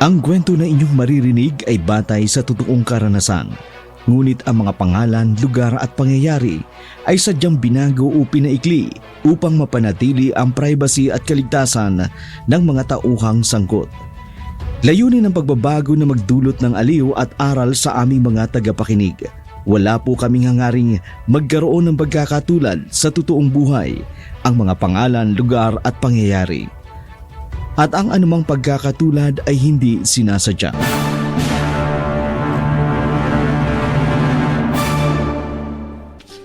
Ang kwento na inyong maririnig ay batay sa totoong karanasan. Ngunit ang mga pangalan, lugar at pangyayari ay sadyang binago o pinaikli upang mapanatili ang privacy at kaligtasan ng mga tauhang sangkot. Layunin ng pagbabago na magdulot ng aliw at aral sa aming mga tagapakinig. Wala po kaming hangaring magkaroon ng pagkakatulad sa totoong buhay, ang mga pangalan, lugar at pangyayari. At ang anumang pagkakatulad ay hindi sinasadya.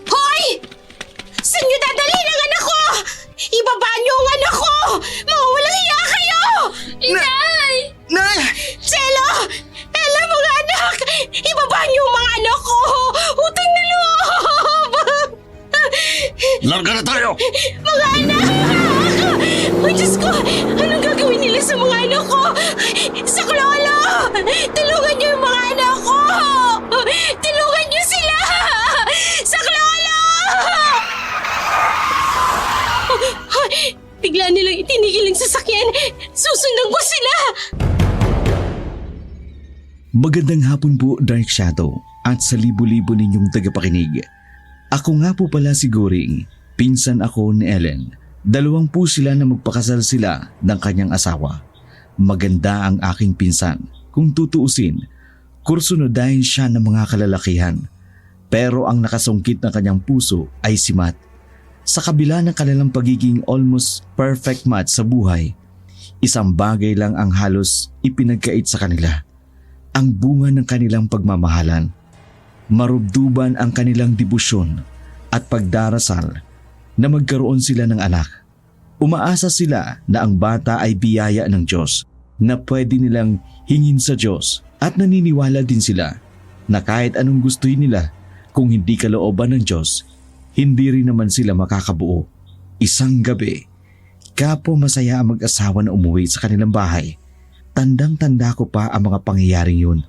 Hoy! Saan niyo dadalhin ang anak ko? Ibaba niyo ang anak ko! Mga walang hiya kayo! Inay! Nay! Cielo! Ella, mga anak! Ibaba niyo ang mga anak ko! Utang na loob! Larga na tayo! Mga anak! Ay, Diyos ko! Anong gagawin nila sa mga anak ko? Sa Lolo! Tulungan niyo yung mga anak ko! Tulungan niyo sila! Sa Lolo! Bigla nilang itinigil ang sasakyan. Susundan ko sila! Magandang hapon po, Dark Shadow, at sa libo-libo ninyong tagapakinig. Ako nga po pala si Goring, pinsan ako ni Ellen. Dalawang po sila na magpakasal sila ng kanyang asawa. Maganda ang aking pinsan. Kung tutuusin, kursunodahin siya ng mga kalalakihan. Pero ang nakasungkit ng kanyang puso ay si Matt. Sa kabila ng kanilang pagiging almost perfect match sa buhay, isang bagay lang ang halos ipinagkait sa kanila. Ang bunga ng kanilang pagmamahalan. Marubduban ang kanilang debosyon at pagdarasal na magkaroon sila ng anak. Umaasa sila na ang bata ay biyaya ng Diyos na pwede nilang hingin sa Diyos, at naniniwala din sila na kahit anong gustuin nila, kung hindi kalooban ng Diyos, hindi rin naman sila makakabuo. Isang gabi, kapo masaya ang mag-asawa na umuwi sa kanilang bahay. Tandang-tanda ko pa ang mga pangyayaring yun.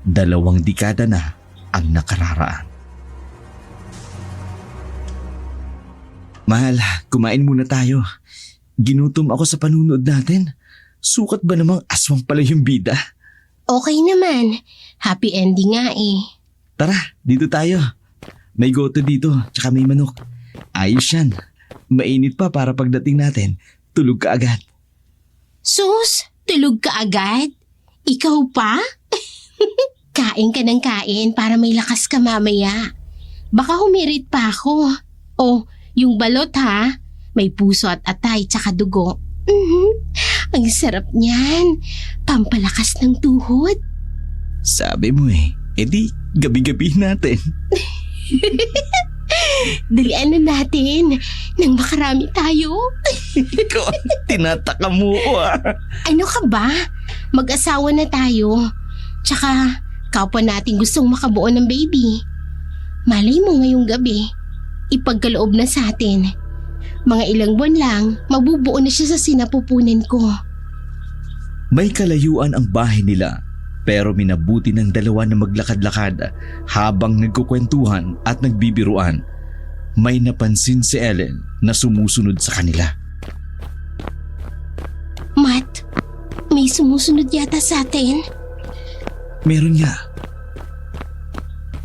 2 dekada na ang nakararaan. Mahal, kumain muna tayo. Ginutom ako sa panunood natin. Sukat ba namang aswang pala yung bida? Okay naman. Happy ending nga eh. Tara, dito tayo. May goto dito, tsaka may manok. Ayos yan. Mainit pa para pagdating natin, tulog ka agad. Sus, tulog ka agad? Ikaw pa? Kain ka ng kain para may lakas ka mamaya. Baka humirit pa ako. Oh, yung balot ha, may puso at atay tsaka dugo. Ang sarap niyan. Pampalakas ng tuhod. Sabi mo edi gabi-gabi natin. Dalian na natin nang makarami tayo. Ikaw, tinataka mo ko Ano ka ba? Mag-asawa na tayo. Tsaka, kapwa natin gustong makabuo ng baby. Malay mo ngayong gabi, ipagkaloob na sa atin. Mga ilang buwan lang, mabubuo na siya sa sinapupunan ko. May kalayuan ang bahay nila, pero minabuti ng dalawa na maglakad-lakad habang nagkukwentuhan at nagbibiruan. May napansin si Ellen na sumusunod sa kanila. Matt, may sumusunod yata sa atin. Meron nga.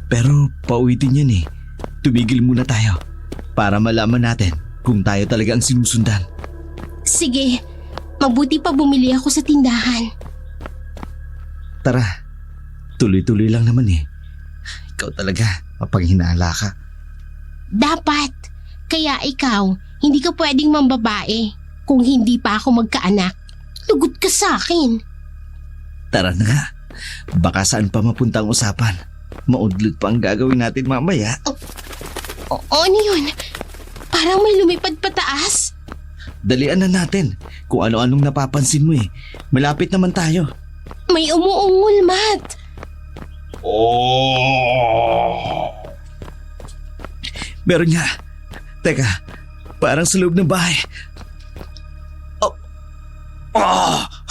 Pero pauwitin yan Tumigil muna tayo para malaman natin kung tayo talaga ang sinusundan. Sige, mabuti pa bumili ako sa tindahan. Tara, tuloy-tuloy lang naman Ikaw talaga, mapanghinala ka. Dapat. Kaya ikaw, hindi ka pwedeng mambabae kung hindi pa ako magkaanak. Lugot ka sa akin. Tara na nga, baka saan pa mapunta ang usapan. Maudlot pa ang gagawin natin mamaya. Ano yun? Parang may lumipad pataas. Dalian na natin kung ano-anong napapansin mo Malapit naman tayo. May umuungol, Matt. Meron nga. Teka, parang sa loob ng bahay.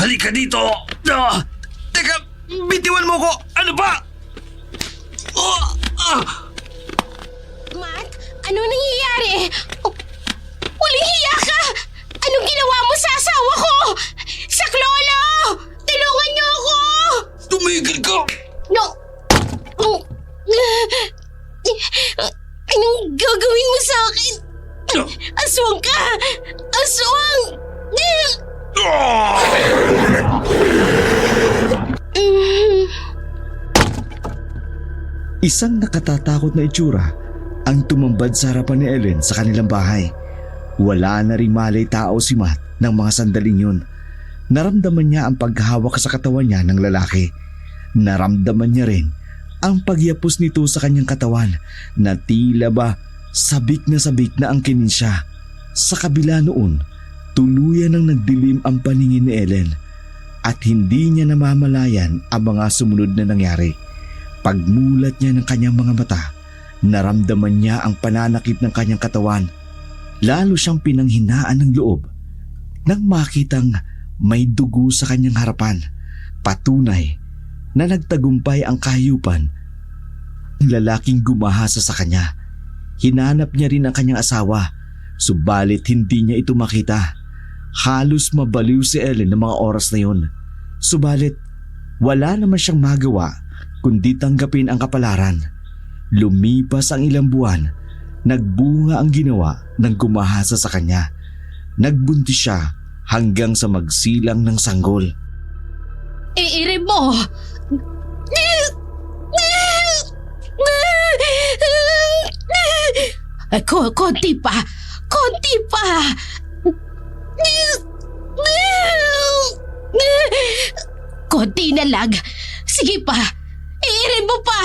Halika dito! Teka, bitiwan mo ko! Ano ba? Matt, ano nangyayari? Huling hiya ka! Anong ginawa mo sa asawa ko? Saklolo! Tulungan niyo ako! Isang nakatatakot na itsura ang tumambad sa harapan ni Ellen sa kanilang bahay. Wala na ring malay tao si Matt ng mga sandaling yun. Naramdaman niya ang paghawak sa katawan niya ng lalaki. Naramdaman niya rin ang pagyapos nito sa kanyang katawan na tila ba sabik na ang kinin siya. Sa kabila noon, tuluyan ang nagdilim ang paningin ni Ellen at hindi niya namamalayan ang mga sumunod na nangyari. Pagmulat niya ng kanyang mga mata, naramdaman niya ang pananakit ng kanyang katawan. Lalo siyang pinanghinaan ng loob nang makitang may dugo sa kanyang harapan. Patunay na nagtagumpay ang kahiyupan ng lalaking gumahasa sa kanya. Hinanap niya rin ang kanyang asawa, subalit hindi niya ito makita. Halos mabaliw si Ellen ng mga oras na yun. Subalit wala naman siyang magawa kundi tanggapin ang kapalaran. Lumipas ang ilang buwan, nagbunga ang ginawa ng gumahasa sa kanya. Nagbuntis siya hanggang sa magsilang ng sanggol. Iire mo! Konti pa! Konti pa! Konti na lang. Sige pa! Iire mo pa!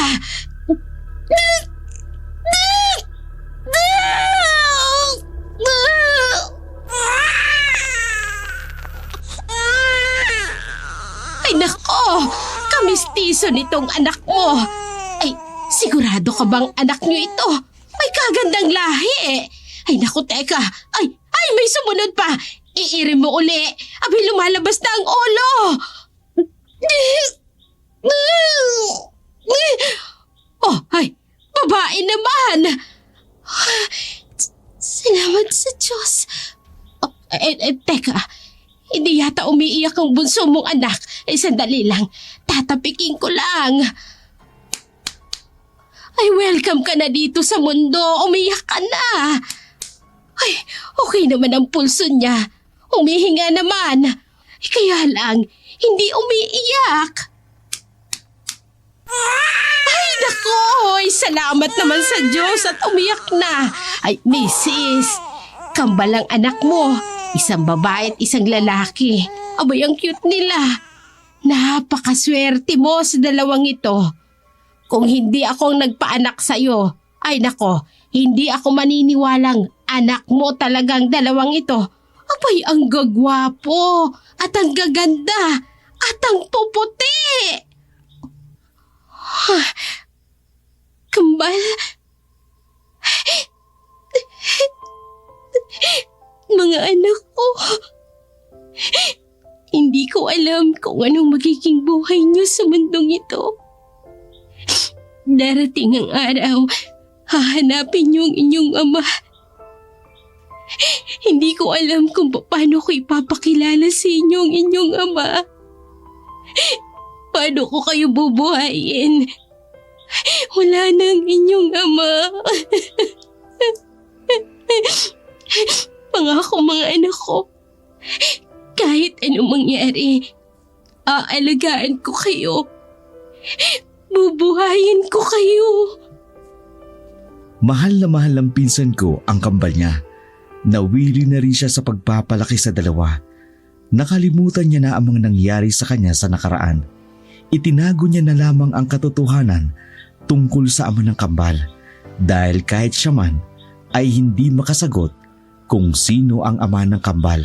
Ay nako! Kamistiso nitong anak mo! Ay, sigurado ka bang anak niyo ito? May kagandang lahi! Ay nako, teka! Ay, may sumunod pa! Iire mo uli! Abay, lumalabas na ang ulo! Oh, ay! Babae naman! Salamat sa Diyos! Oh, teka! Hindi yata umiiyak ang bunso mong anak. Sandali lang. Tatapikin ko lang. Ay, welcome ka na dito sa mundo. Umiyak ka na. Ay, okay naman ang pulso niya. Humihinga naman. Kaya lang, hindi umiiyak. Ay, nako! Ay, salamat naman sa Diyos at umiyak na. Ay, Mrs. Kambal ang anak mo. Isang babae at isang lalaki. Abay, ang cute nila. Napakaswerte mo sa dalawang ito. Kung hindi ako ang nagpaanak sa'yo, ay nako, hindi ako maniniwalang anak mo talagang dalawang ito. Abay, ang gagwapo at ang gaganda at ang puputi. Kambal. Mga anak ko. Hindi ko alam kung anong magiging buhay niyo sa mundong ito. Darating ang araw, hahanapin niyo ang inyong ama. Hindi ko alam kung paano ko ipapakilala sa inyo ang inyong ama. Paano ko kayo bubuhayin? Wala na ang inyong ama. Pangako mga anak ko, kahit anong mangyari, aalagaan ko kayo. Bubuhayin ko kayo. Mahal ng pinsan ko ang kambal niya. Nawili na rin siya sa pagpapalaki sa dalawa. Nakalimutan niya na ang mga nangyari sa kanya sa nakaraan. Itinago niya na lamang ang katotohanan tungkol sa ama ng kambal dahil kahit siya man ay hindi makasagot kung sino ang ama ng kambal.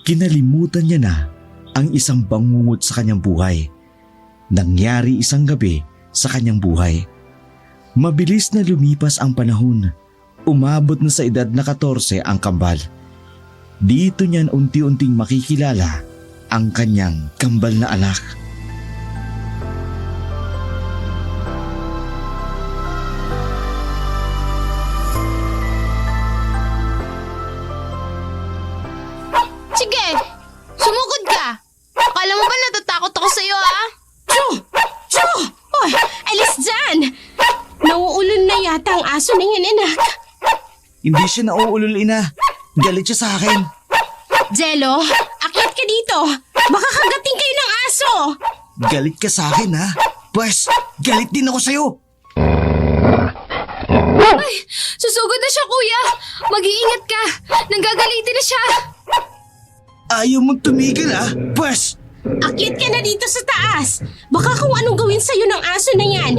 Kinalimutan niya na ang isang bangungot sa kanyang buhay. Nangyari isang gabi sa kanyang buhay. Mabilis na lumipas ang panahon. Umabot na sa edad na 14 ang kambal. Dito niyan unti-unting makikilala ang kanyang kambal na anak. Sige, sumugod ka. Akala mo ba natatakot ako sa'yo, ha? Chu! Oy, alis dyan! Nauulol na yata ang aso ng anak. Hindi siya nauulol, ina. Galit siya sa akin. Jello, akit Lumipat ka dito! Baka kagating kayo ng aso! Galit ka sa akin ha? Pwes, galit din ako sa'yo. Susugod na siya, kuya! Mag-iingat ka! Nanggagalitin na siya! Ayaw mong tumigil ha? Pwes, Akyat ka na dito sa taas! Baka kung anong gawin sa'yo ng aso na yan!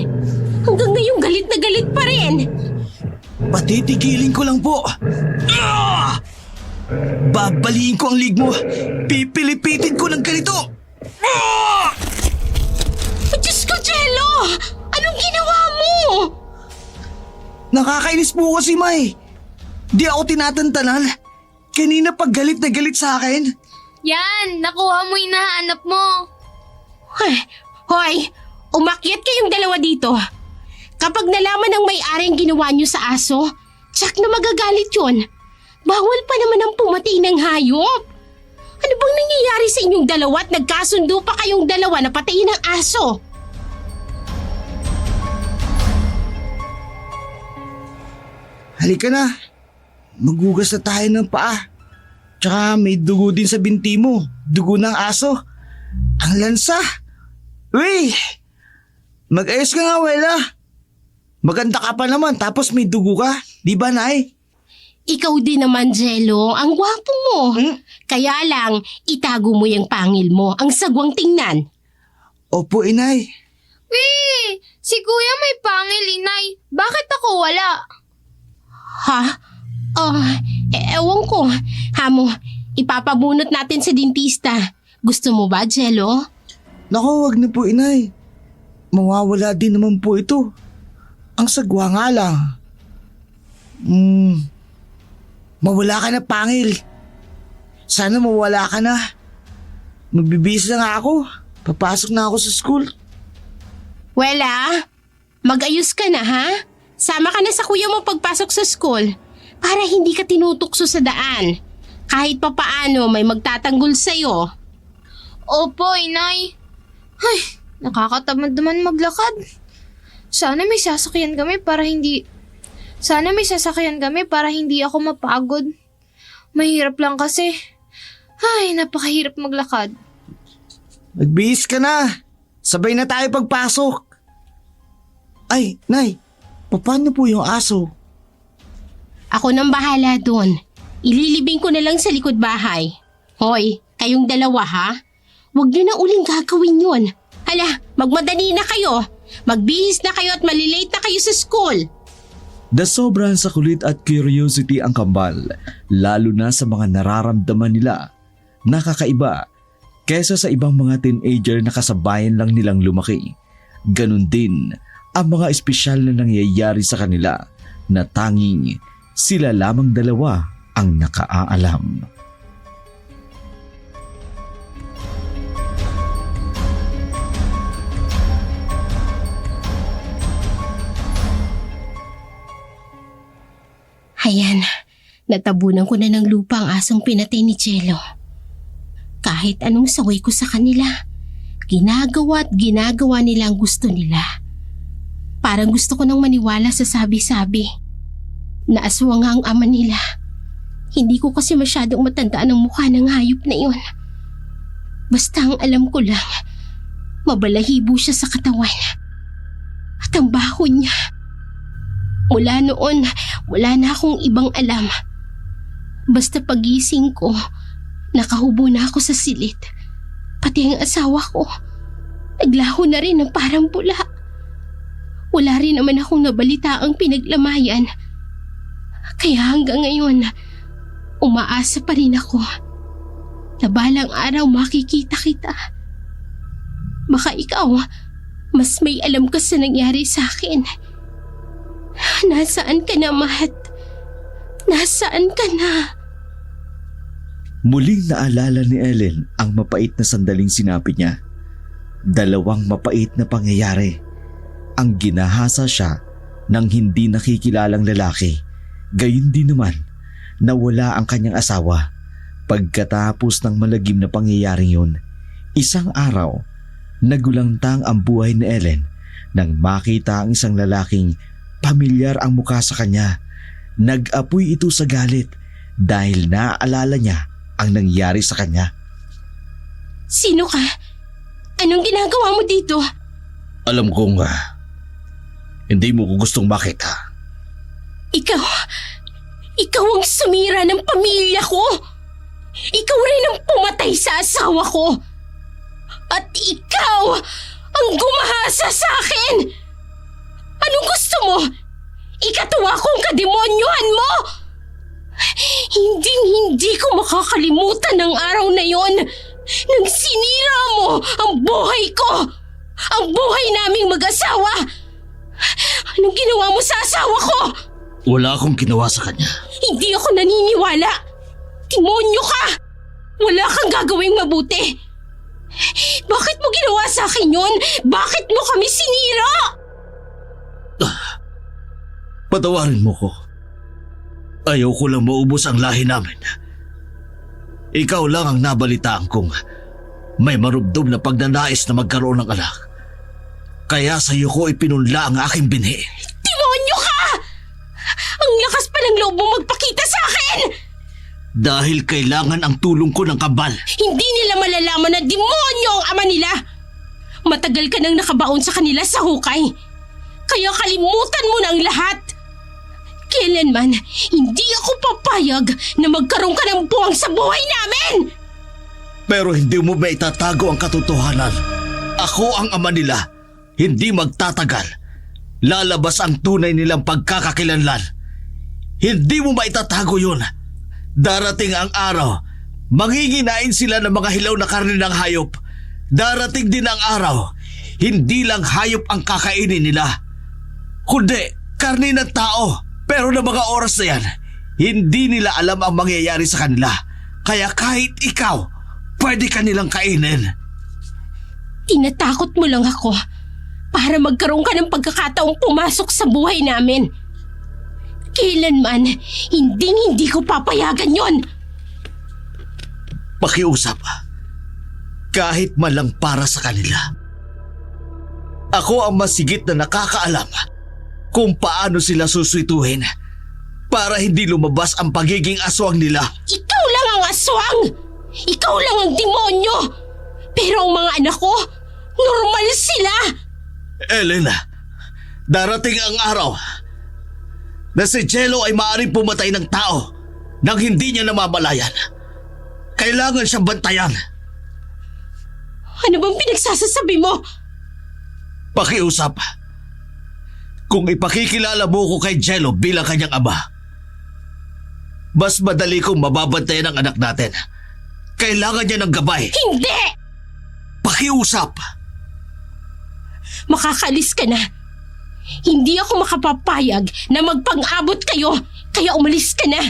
Hanggang ngayon galit na galit pa rin! patitigilin ko lang po. Babaliin ko ang lig mo. Pipilipitin ko ng ganito. Oh, Diyos ko, Jello! Anong ginawa mo? Nakakainis po kasi, May. Di ako tinatantanan. Kanina pag galit na galit sa akin. Yan! Nakuha mo yung nahanap mo! Hoy, umakyat kayong dalawa dito. Kapag nalaman ng may-ari ang ginawa niyo sa aso, tsak na magagalit yun. Bawal pa naman ang pumatay ng hayop. Ano bang nangyayari sa inyong dalawa at nagkasundo pa kayong dalawa na patayin ng aso? Halika na. Maghugas na tayo ng paa. Tsaka may dugo din sa binti mo. Dugo ng aso. Ang lansa. Uy! Mag-ayos ka nga, Wela. Maganda ka pa naman tapos may dugo ka. Di ba, Nay? Ikaw din naman, Jello. Ang gwapo mo. Kaya lang, itago mo yung pangil mo. Ang sagwang tingnan. Opo, Inay. Wee! Si kuya may pangil, inay. Bakit ako wala? Ha? Ewan ko. Hamo, ipapabunot natin sa dentista. Gusto mo ba, Jello? Naku, wag na po, Inay. Mawawala din naman po ito. Ang sagwa nga lang. Mawala ka na, pangil. Sana mawala ka na. Magbibihis na nga ako. Papasok na ako sa school. Wela, mag-ayos ka na ha? Sama ka na sa kuya mo pagpasok sa school para hindi ka tinutukso sa daan. Kahit papaano may magtatanggol sa'yo. Opo, inay. Ay, nakakatamad naman maglakad. Sana may sasakyan kami para hindi ako mapagod. Mahirap lang kasi. Ay, napakahirap maglakad. Magbihis ka na. Sabay na tayo pagpasok. Ay, Nay. Paano po yung aso? Ako nang bahala doon. Ililibing ko na lang sa likod bahay. Hoy, kayong dalawa ha? Huwag niyo na uling gagawin yun. Hala, magmadali na kayo. Magbihis na kayo at malilate na kayo sa school. Dasobran sa kulit at curiosity ang kambal, lalo na sa mga nararamdaman nila. Nakakaiba, kesa sa ibang mga teenager na kasabayan lang nilang lumaki. Ganon din ang mga espesyal na nangyayari sa kanila na tanging sila lamang dalawa ang nakaalam. Ayan, natabunan ko na ng lupa ang asong pinatay ni Jello. Kahit anong saway ko sa kanila, ginagawa nila ang gusto nila. Parang gusto ko nang maniwala sa sabi-sabi. Naaswang nga ang ama nila. Hindi ko kasi masyadong matandaan ang mukha ng hayop na iyon. Basta ang alam ko lang, mabalahibo siya sa katawan. At ang baho niya. Mula noon, wala na akong ibang alam. Basta pagising ko, nakahubo na ako sa silid. Pati ang asawa ko, naglaho na rin ng parang pula. Wala rin naman akong nabalita ang pinaglamayan. Kaya hanggang ngayon, umaasa pa rin ako na balang araw makikita kita. Baka ikaw, mas may alam ka sa nangyari sa akin. Nasaan ka na, Mahat? Nasaan ka na? Muling naalala ni Ellen ang mapait na sandaling sinabi niya. Dalawang mapait na pangyayari. Ang ginahasa siya ng hindi nakikilalang lalaki. Gayun din naman, nawala ang kanyang asawa. Pagkatapos ng malagim na pangyayaring yun, isang araw, nagulangtang ang buhay ni Ellen nang makita ang isang lalaking pamilyar ang mukha sa kanya. Nag-apoy ito sa galit dahil naaalala niya ang nangyari sa kanya. Sino ka? Anong ginagawa mo dito? Alam kong hindi mo ko gustong makita. Ikaw ang sumira ng pamilya ko. Ikaw rin ang pumatay sa asawa ko. At ikaw ang gumahasa sa akin. Anong gusto mo? Ikatuwa kong kademonyohan mo? Hindi ko makakalimutan ang araw na yon nang sinira mo ang buhay ko. Ang buhay naming mag-asawa. Anong ginawa mo sa asawa ko? Wala akong ginawa sa kanya. Hindi ako naniniwala. Demonyo ka! Wala kang gagawing mabuti. Bakit mo ginawa sa akin yun? Bakit mo kami sinira? Patawarin mo ko. Ayaw ko lang maubos ang lahi namin. Ikaw lang ang nabalitaan kong may marubdob na pagnanais na magkaroon ng anak. Kaya sa iyo ko ipinunla ang aking binhi. Demonyo ka! Ang lakas pa ng loob mo magpakita sa akin! Dahil kailangan ang tulong ko ng kambal. Hindi nila malalaman na demonyo ang ama nila. Matagal ka nang nakabaon sa kanila sa hukay. Kaya kalimutan mo na ang lahat. Kailanman, hindi ako papayag na magkaroon ka ng buwang sa buhay namin! Pero hindi mo ba itatago ang katotohanan? Ako ang ama nila. Hindi magtatagal. Lalabas ang tunay nilang pagkakakilanlan. Hindi mo ba itatago yun? Darating ang araw, manginginain sila ng mga hilaw na karne ng hayop. Darating din ang araw, hindi lang hayop ang kakainin nila, kundi karne ng tao. Pero na mga oras na yan, hindi nila alam ang mangyayari sa kanila. Kaya kahit ikaw, pwede ka nilang kainin. Tinatakot mo lang ako para magkaroon ka ng pagkakataong pumasok sa buhay namin. Kailanman, hindi ko papayagan yon. Pakiusap, kahit man lang para sa kanila. Ako ang masigit na nakakaalam kung paano sila suswituhin para hindi lumabas ang pagiging aswang nila. Ikaw lang ang aswang! Ikaw lang ang demonyo! Pero ang mga anak ko, normal sila! Elena, darating ang araw na si Jello ay maaaring pumatay ng tao nang hindi niya namamalayan. Kailangan siyang bantayan. Ano bang pinagsasasabi mo? Pakiusap. Kung ipakikilala mo ko kay Jello bilang kanyang ama, mas madali kong mababantayan ang anak natin. Kailangan niya ng gabay. Hindi! Pakiusap. Makakalis ka na. Hindi ako makapapayag na magpang-abot kayo, kaya umalis ka na.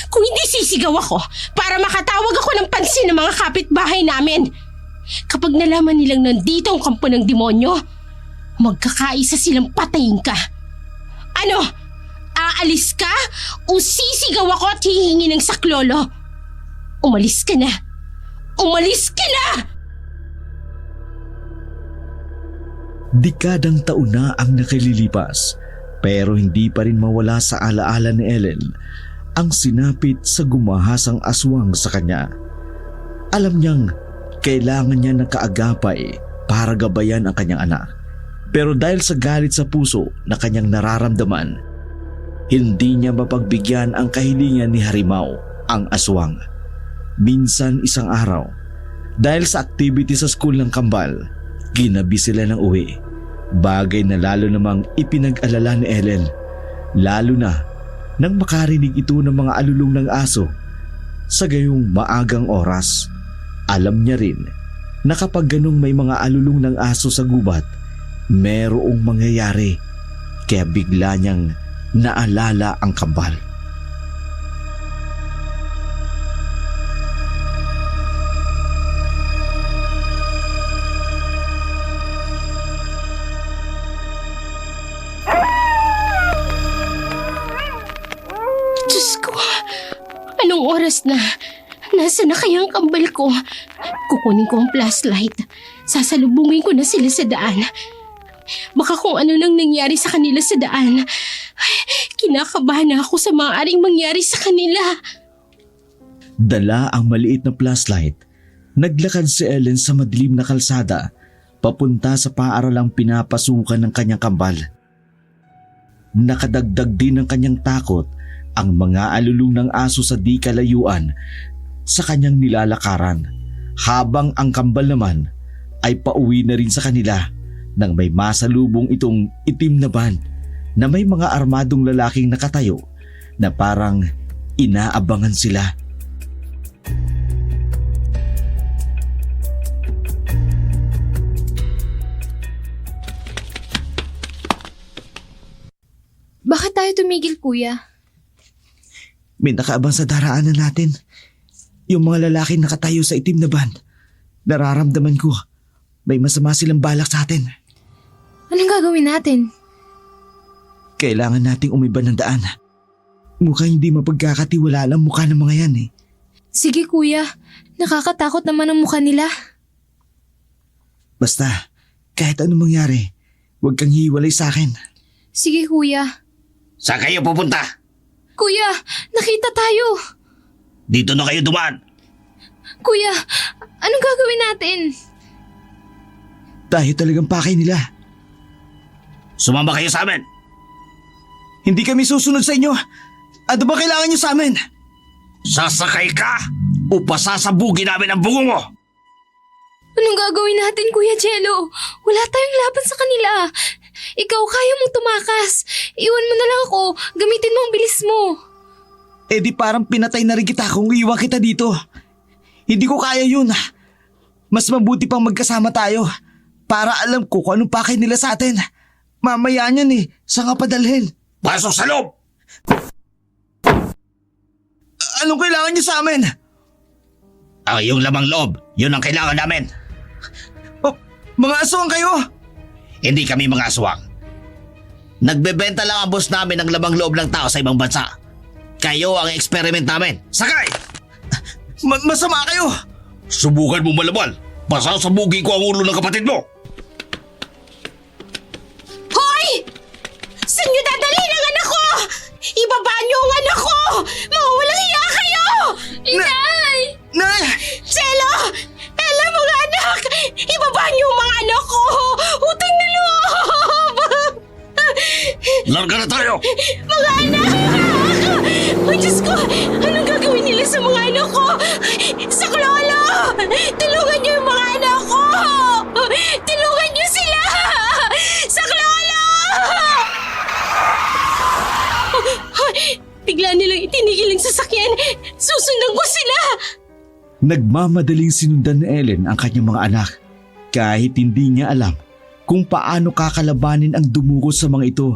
Kung hindi sisigaw ako para makatawag ako ng pansin ng mga kapitbahay namin. Kapag nalaman nilang nandito ang kampo ng demonyo, magkakaisa silang patayin ka. Ano? Aalis ka? O sisigaw ako at hihingi ng saklolo? Umalis ka na. Umalis ka na! Dekadang taon na ang nakalilipas, pero hindi pa rin mawala sa alaala ni Ellen ang sinapit sa gumahasang aswang sa kanya. Alam niyang kailangan niya ng kaagapay para gabayan ang kanyang anak. Pero dahil sa galit sa puso na kanyang nararamdaman, hindi niya mapagbigyan ang kahilingan ni Harimaw, ang aswang. Minsan isang araw, dahil sa activity sa school ng kambal, ginabi sila ng uwi. Bagay na lalo namang ipinag-alala ni Ellen, lalo na nang makarinig ito ng mga alulong ng aso. Sa gayong maagang oras, alam niya rin na kapag ganung may mga alulong ng aso sa gubat, merong mangyayari. Kaya bigla niyang naalala ang kambal. Diyos ko, anong oras na? Nasaan na kaya ang kambal ko? Kukunin ko ang flashlight. Sasalubungin ko na sila sa daan. Baka kung ano nang nangyari sa kanila sa daan. Kinakabahan na ako sa maaaring mangyari sa kanila. Dala ang maliit na flashlight Naglakad si Ellen sa madilim na kalsada papunta sa paaralang pinapasukan ng kanyang kambal. Nakadagdag din ng kanyang takot ang mga alulong ng aso sa di kalayuan sa kanyang nilalakaran, habang ang kambal naman ay pauwi na rin sa kanila nang may masalubong itong itim na van na may mga armadong lalaking nakatayo na parang inaabangan sila. Bakit tayo tumigil, kuya? May nakaabang sa daraanan natin. Yung mga lalaki nakatayo sa itim na van. Nararamdaman ko, may masama silang balak sa atin. Anong gagawin natin? Kailangan nating umiba ng daan. Mukhang hindi mapagkakatiwala ang mukha ng mga yan eh. Sige, kuya. Nakakatakot naman ang mukha nila. Basta, kahit anong mangyari, huwag kang hiwalay sa akin. Sige, kuya. Saan kayo pupunta? Kuya, nakita tayo. Dito na kayo dumaan. Kuya, anong gagawin natin? Tayo talagang pakay nila. Sumama kayo sa amin. Hindi kami susunod sa inyo. Ano ba kailangan nyo sa amin? Sasakay ka o pasasabugin namin ang bungo mo. Anong gagawin natin, Kuya Jello? Wala tayong laban sa kanila. Ikaw kaya mong tumakas. Iwan mo na lang ako. Gamitin mo ang bilis mo. Eh di parang pinatay na rin kita kung iwan kita dito. Hindi ko kaya yun. Mas mabuti pang magkasama tayo para alam ko kung anong pakay nila sa atin. Mamaya niyan eh, saan nga padalhin? Pasok sa loob! Anong kailangan niyo sa amin? Ang iyong lamang loob, yun ang kailangan namin. Mga aswang kayo! Hindi kami mga aswang. Nagbebenta lang ang boss namin ng lamang loob ng tao sa ibang bansa. Kayo ang experiment namin. Sakay! Masama kayo! Subukan mo malabal. Pasasabugin ko ang ulo ng kapatid mo. Hoy! Saan nyo dadalhin ang anak ko? Ibaba nyo ang anak ko! Mawawalang hiya kayo! Inay! Nay! Jello! Ella, mga anak! Ibaba nyo ang mga anak ko! Utang na loob! Larga na tayo! Mga anak! Ay, Diyos ko! Anong gagawin nila sa mga anak ko? Sa Lolo! Tulungan niyo yung mga anak ko! Tulungan niyo sila! Sa Lolo! Bigla nilang itinigil ang sasakyan. Susundan ko sila! Nagmamadaling sinundan ni Ellen ang kanyang mga anak kahit hindi niya alam kung paano kakalabanin ang dumugo sa mga ito.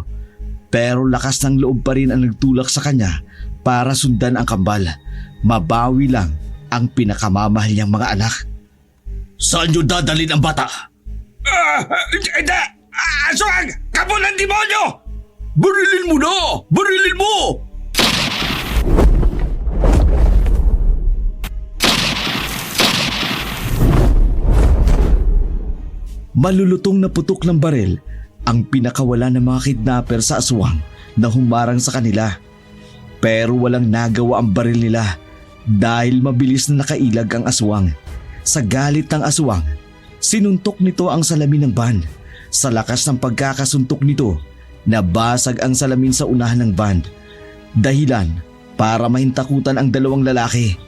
Pero lakas ng loob pa rin ang nagtulak sa kanya para sundan ang kambal. Mabawi lang ang pinakamamahal niyang mga anak. Saan nyo dadalhin ang bata? Hindi! Aswang! Kapon ng demonyo! Barilin mo na! Barilin mo! Malulutong na putok ng baril ang pinakawala ng mga kidnapper sa aswang na humarang sa kanila. Pero walang nagawa ang baril nila dahil mabilis na nakailag ang aswang. Sa galit ng aswang, sinuntok nito ang salamin ng van. Sa lakas ng pagkakasuntok nito, nabasag ang salamin sa unahan ng van. Dahilan para mahintakutan ang dalawang lalaki.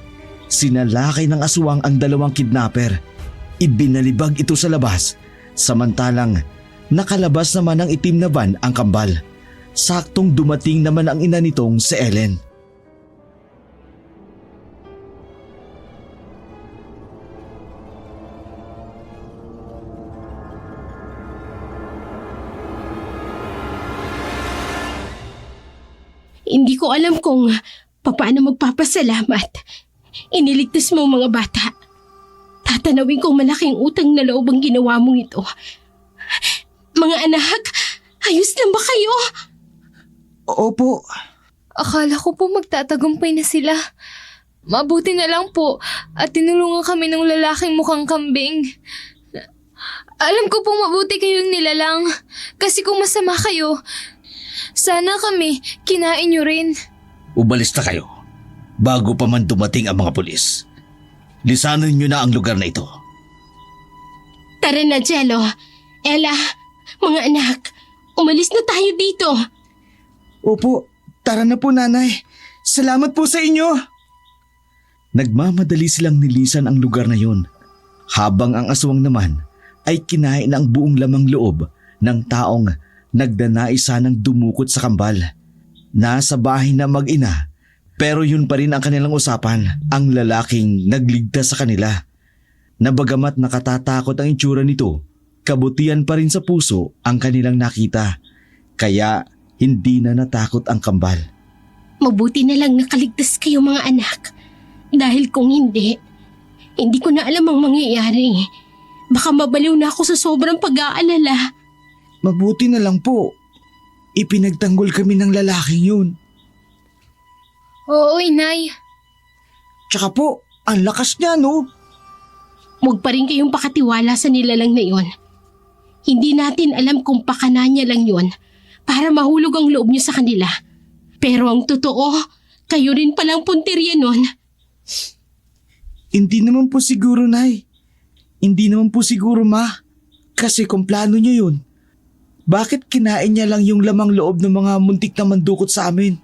Sinalakay ng aswang ang dalawang kidnapper. Ibinalibag ito sa labas. Samantalang nakalabas naman ng itim na van ang kambal. Saktong dumating naman ang ina nitong si Ellen. Hindi ko alam kung paano magpapasalamat. Iniligtas mo ang mga bata. Tatanawin kong malaking utang na loob ang ginawa mong ito. Mga anak, ayos lang ba kayo? Opo. Akala ko po magtatagumpay na sila. Mabuti na lang po at tinulungan kami ng lalaking mukhang kambing. Alam ko pong mabuti kayong nilalang kasi kung masama kayo, sana kami kinain nyo rin. Umalis na kayo bago pa man dumating ang mga pulis. Lisanin niyo na ang lugar na ito. Tara na, Jello. Ella, mga anak, umalis na tayo dito. Opo, tara na po nanay. Salamat po sa inyo. Nagmamadali silang nilisan ang lugar na yun, habang ang aswang naman ay kinain ang buong lamang loob ng taong nagdanais sanang dumukot sa kambal. Nasa bahay na mag-ina, pero yun pa rin ang kanilang usapan, ang lalaking nagligtas sa kanila. Na bagamat nakatatakot ang itsura nito, kabutihan pa rin sa puso ang kanilang nakita, kaya hindi na natakot ang kambal. Mabuti na lang nakaligtas kayo mga anak. Dahil kung hindi ko na alam ang mangyayari. Baka mabaliw na ako sa sobrang pag-aalala. Mabuti na lang po. Ipinagtanggol kami ng lalaking yun. Oo, inay. Tsaka po, ang lakas niya no. Huwag pa rin kayong pakatiwala sa nilalang na yon. Hindi natin alam kung pakana niya lang yon para mahulog ang loob niyo sa kanila. Pero ang totoo, kayo rin palang puntirya nun. Hindi naman po siguro, Nay. Hindi naman po siguro, Ma. Kasi kung plano niya yun, bakit kinain niya lang yung lamang loob ng mga muntik na mandukot sa amin?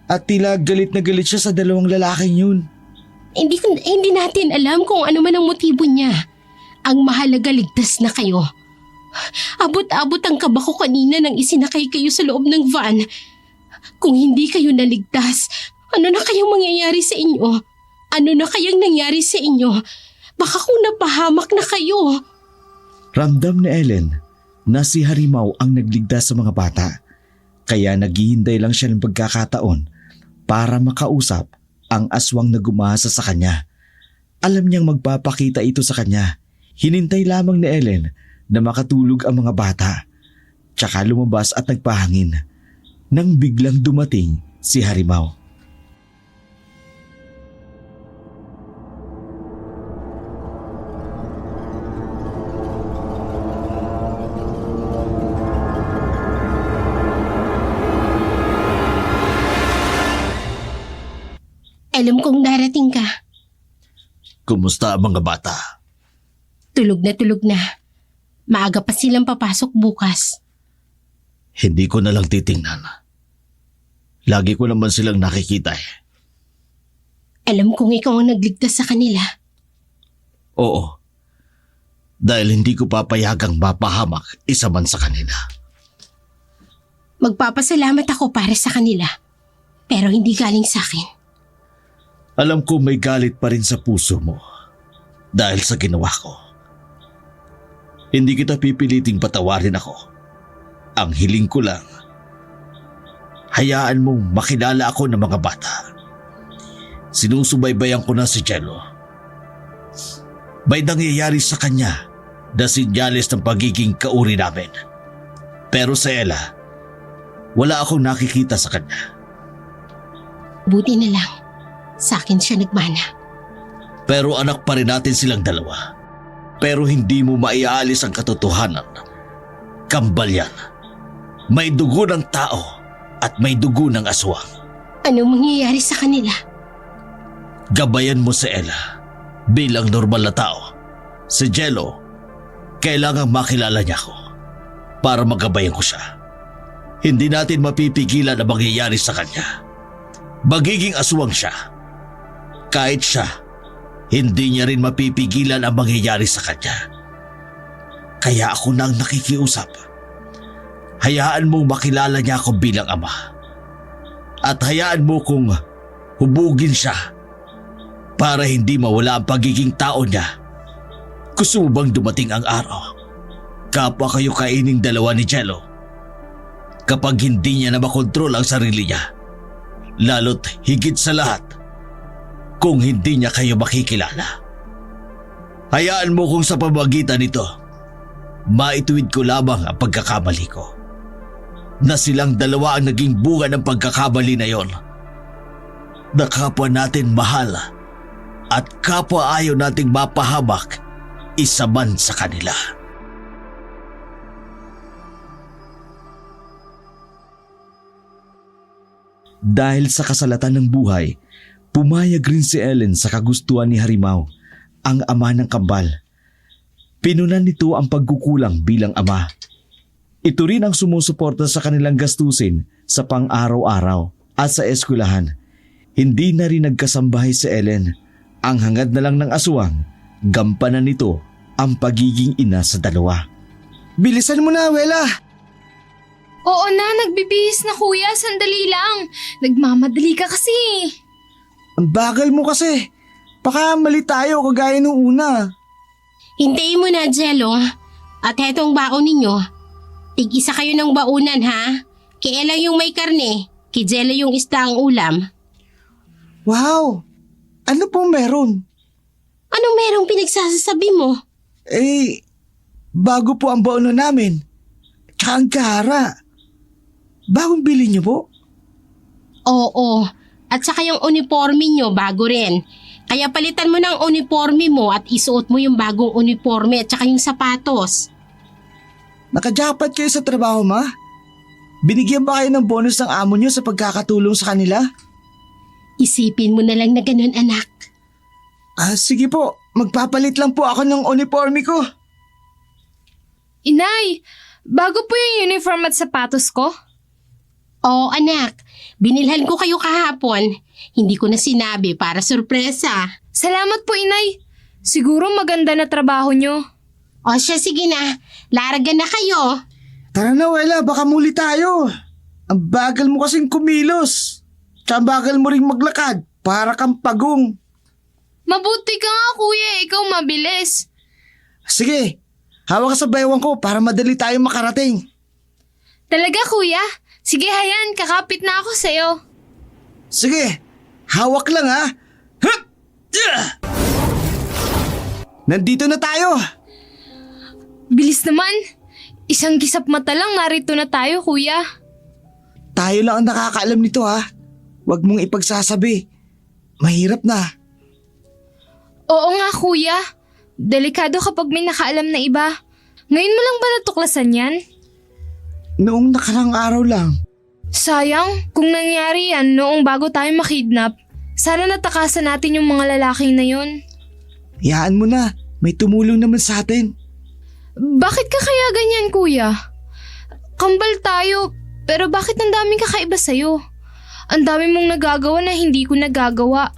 At tila galit na galit siya sa dalawang lalaking yun. Hindi natin alam kung ano man ang motibo niya. Ang mahalaga ligtas na kayo. Abot-abot ang kaba ko kanina nang isinakay kayo sa loob ng van. Kung hindi kayo naligtas, ano na kayang mangyayari sa inyo? Ano na kayang nangyari sa inyo? Baka kung napahamak na kayo. Ramdam ni Ellen na si Harimaw ang nagligtas sa mga bata, kaya naghihintay lang siya ng pagkakataon para makausap ang aswang na gumasa sa kanya. Alam niyang magpapakita ito sa kanya. Hinintay lamang ni Ellen na makatulog ang mga bata, tsaka lumabas at nagpahangin nang biglang dumating si Harimaw. Alam kong darating ka. Kumusta ang mga bata? Tulog na. Maaga pa silang papasok bukas. Hindi ko na lang titingnan. Lagi ko naman silang nakikita eh. Alam kong ikaw ang nagligtas sa kanila. Oo. Dahil hindi ko papayagang mapahamak isa man sa kanila. Magpapasalamat ako para sa kanila. Pero hindi galing sa akin. Alam ko may galit pa rin sa puso mo dahil sa ginawa ko. Hindi kita pipiliting patawarin ako. Ang hiling ko lang, hayaan mong makilala ako ng mga bata. Sinusubaybayan ko na si Jello. May nangyayari sa kanya na sinyales ng pagiging kauri namin. Pero sa Ella, wala akong nakikita sa kanya. Buti na lang. Sa akin siya nagmana. Pero anak pa rin natin silang dalawa. Pero hindi mo maiaalis ang katotohanan. Kambal yan. May dugo ng tao at may dugo ng aswang. Anong mangyayari sa kanila? Gabayan mo si Ella bilang normal na tao. Si Jello, kailangang makilala niya ako para magabayan ko siya. Hindi natin mapipigilan ang mangyayari sa kanya. Magiging aswang siya. Kahit siya, hindi niya rin mapipigilan ang mangyayari sa kanya. Kaya ako nang nakikiusap. Hayaan mong makilala niya ako bilang ama. At hayaan mo kong hubugin siya para hindi mawala ang pagiging tao niya. Gusto mo bang dumating ang araw? Kapwa kayo kaining dalawa ni Jello. Kapag hindi niya na makontrol ang sarili niya. Lalo't higit sa lahat, kung hindi niya kayo makikilala. Hayaan mo kung sa pamagitan nito, maituwid ko lamang ang pagkakamali ko. Na silang dalawa ang naging bunga ng pagkakamali na yon. Na kapwa natin mahal at kapwa ayaw nating mapahamak isa man sa kanila. Dahil sa kasalatan ng buhay, pumayag rin si Ellen sa kagustuhan ni Harimaw ang ama ng kambal. Pinunan nito ang pagkukulang bilang ama. Ito rin ang sumusuporta sa kanilang gastusin sa pang-araw-araw at sa eskwelahan. Hindi na rin nagkasambahay si Ellen. Ang hangad na lang ng aswang, gampanan nito ang pagiging ina sa dalawa. Bilisan mo na, Wela! Oo na, nagbibihis na kuya, sandali lang. Nagmamadali ka kasi. Ang bagal mo kasi. Baka mali tayo kagaya nung una. Hintayin mo na, Jello. At hetong baon ninyo. Tig-isa kayo ng baunan, ha? Kay Ella yung may karne, kay Jello yung isda ang ulam. Wow! Ano pong meron? Anong merong pinagsasasabi mo? Bago po ang baon namin. Tsaka ang kahara. Bagong bili niyo po? Oo. At saka yung uniforme nyo, bago rin. Kaya palitan mo ng uniforme mo at isuot mo yung bagong uniforme at saka yung sapatos. Nakajapat kayo sa trabaho, ma? Binigyan ba kayo ng bonus ng amo niyo sa pagkakatulong sa kanila? Isipin mo na lang na ganun, anak. Sige po. Magpapalit lang po ako ng uniforme ko. Inay, bago po yung uniform at sapatos ko. Oo, anak. Binilhan ko kayo kahapon. Hindi ko na sinabi para sorpresa. Salamat po, Inay. Siguro maganda na trabaho nyo. O siya, sige na. Laragan na kayo. Tara na, Wela. Baka muli tayo. Ang bagal mo kasing kumilos. Tsaka ang bagal mo ring maglakad. Para kang pagong. Mabuti ka nga, kuya. Ikaw mabilis. Sige. Hawak ka sa baywang ko para madali tayo makarating. Talaga, kuya? Sige, hayan. Kakapit na ako sa'yo. Sige. Hawak lang, ha? Hup! Nandito na tayo. Bilis naman. Isang gisap mata lang narito na tayo, kuya. Tayo lang ang nakakaalam nito, ha? Huwag mong ipagsasabi. Mahirap na. Oo nga, kuya. Delikado kapag may nakaalam na iba. Ngayon mo lang ba natuklasan yan? Noong nakarang araw lang. Sayang, kung nangyari yan noong bago tayo makidnap, sana natakasan natin yung mga lalaking na yun. Hayaan mo na. May tumulong naman sa atin. Bakit ka kaya ganyan, kuya? Kambal tayo, pero bakit ang daming kakaiba sa'yo? Ang dami mong nagagawa na hindi ko nagagawa.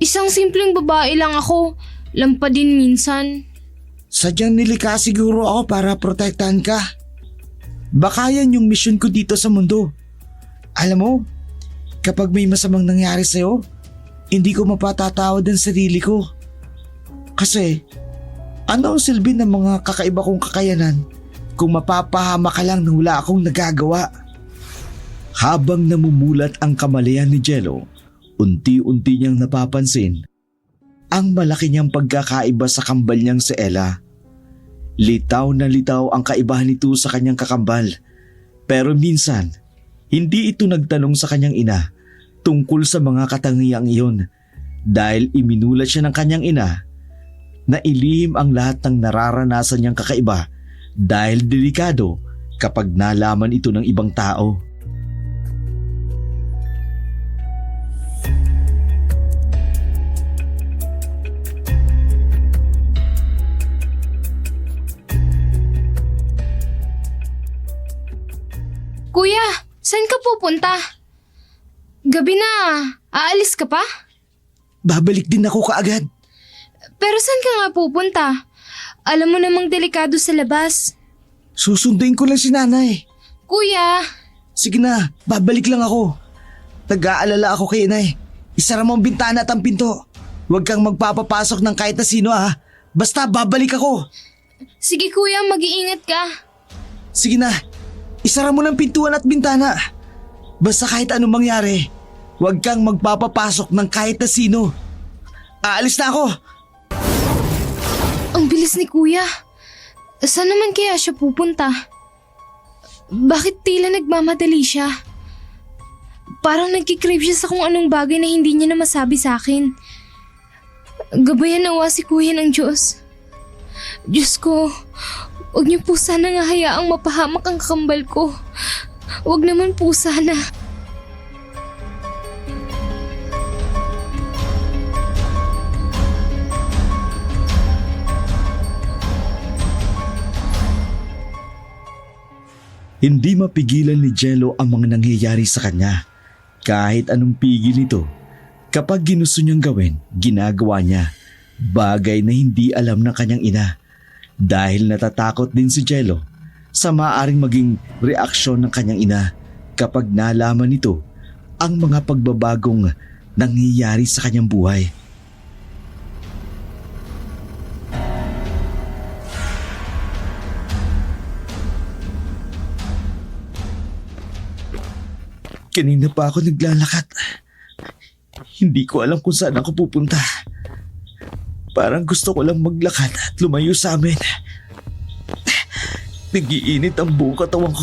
Isang simpleng babae lang ako, lampa din minsan. Sadyang nilika siguro ako para protektahan ka. Baka yan yung mission ko dito sa mundo. Alam mo, kapag may masamang nangyari sa'yo, hindi ko mapatatawad ang sarili ko. Kasi, ano ang silbi ng mga kakaiba kong kakayanan kung mapapahama ka lang na wala akong nagagawa? Habang namumulat ang kamalayan ni Jello, unti-unti niyang napapansin ang malaki niyang pagkakaiba sa kambal niyang si Ella. Litaw na litaw ang kaibahan nito sa kanyang kakambal. Pero minsan, hindi ito nagtanong sa kanyang ina tungkol sa mga katangiang iyon dahil iminulat siya ng kanyang ina na ilihim ang lahat ng nararanasan niyang kakaiba dahil delikado kapag nalaman ito ng ibang tao. Kuya, saan ka pupunta? Gabi na, aalis ka pa? Babalik din ako kaagad. Pero saan ka nga pupunta? Alam mo namang delikado sa labas. Susunduin ko lang si nanay. Kuya, Sige na, babalik lang ako. Nag-aalala ako kay inay. Isara mo ang bintana at ang pinto. Huwag kang magpapapasok ng kahit na sino, ha. Basta babalik ako. sige kuya, mag-iingat ka. Sige na, isara mo ng pintuan at bintana. Basta kahit anong mangyari, huwag kang magpapapasok ng kahit na sino. Aalis na ako. Ang bilis ni kuya. Saan naman kaya siya pupunta? Bakit tila nagmamadali siya? Parang nagkikrave siya sa kung anong bagay na hindi niya na masabi sa akin. Gabayan nawa si kuya ng Diyos. Diyos ko, huwag niyo po sana nga hayaang mapahamak ang kambal ko. Huwag naman po sana. Hindi mapigilan ni Jello ang mga nangyayari sa kanya. Kahit anong pigil nito, kapag ginusto niyang gawin, ginagawa niya. Bagay na hindi alam ng kanyang ina. Dahil natatakot din si Jello sa maaaring maging reaksyon ng kanyang ina kapag nalaman nito ang mga pagbabagong nangyayari sa kanyang buhay. Kanina pa ako naglalakad. Hindi ko alam kung saan ako pupunta. Parang gusto ko lang maglakad at lumayo sa amin. Nagiinit ang buong katawan ko.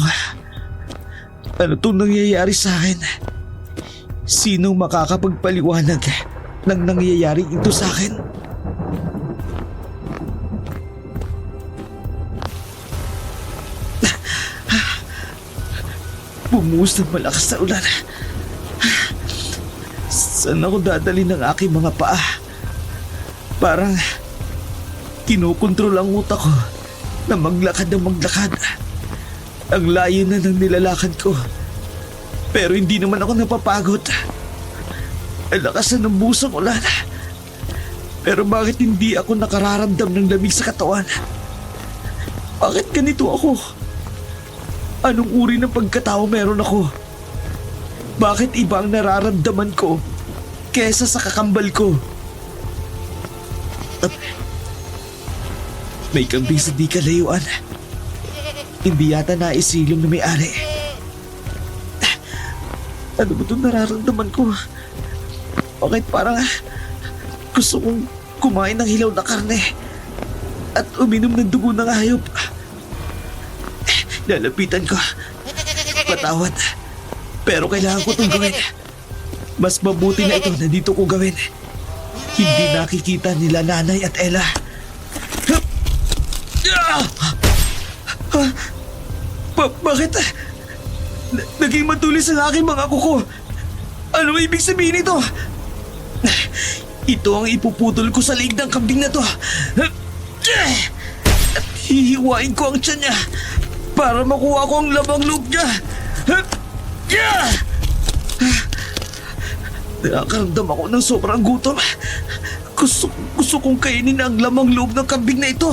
Ano itong nangyayari sa akin? Sinong makakapagpaliwanag ng nangyayari ito sa akin? Bumuhos ng malakas na ulan. Saan ako dadali ng aking mga paa? Parang kinokontrol ang utak ko na maglakad ng maglakad. Ang layo na ng nilalakad ko. Pero hindi naman ako napapagod. Ang lakas na ng busang ulan. Pero bakit hindi ako nakararamdam ng lamig sa katawan? Bakit ganito ako? Anong uri ng pagkatao meron ako? Bakit iba ang nararamdaman ko kesa sa kakambal ko? May kambing sa di kalayuan. Hindi yata naisilong na may-ari. Ano ba itong nararamdaman ko? Bakit parang gusto kong kumain ng hilaw na karne at uminom ng dugo ng hayop? Lalapitan ko. Patawad. Pero kailangan ko itong gawin. Mas mabuti na ito na dito ko gawin. Hindi nakikita nila nanay at Ella. Bakit? Naging matulis ang aking mga kuko. Ano ibig sabihin ito? Ito ang ipuputol ko sa liig ng kambing na to. At hihiwain ko ang tiyan niya para makuha ko ang lamang loob niya. Nakakaramdam ako ng sobrang gutom. Gusto kong kainin ang lamang loob ng kambing na ito.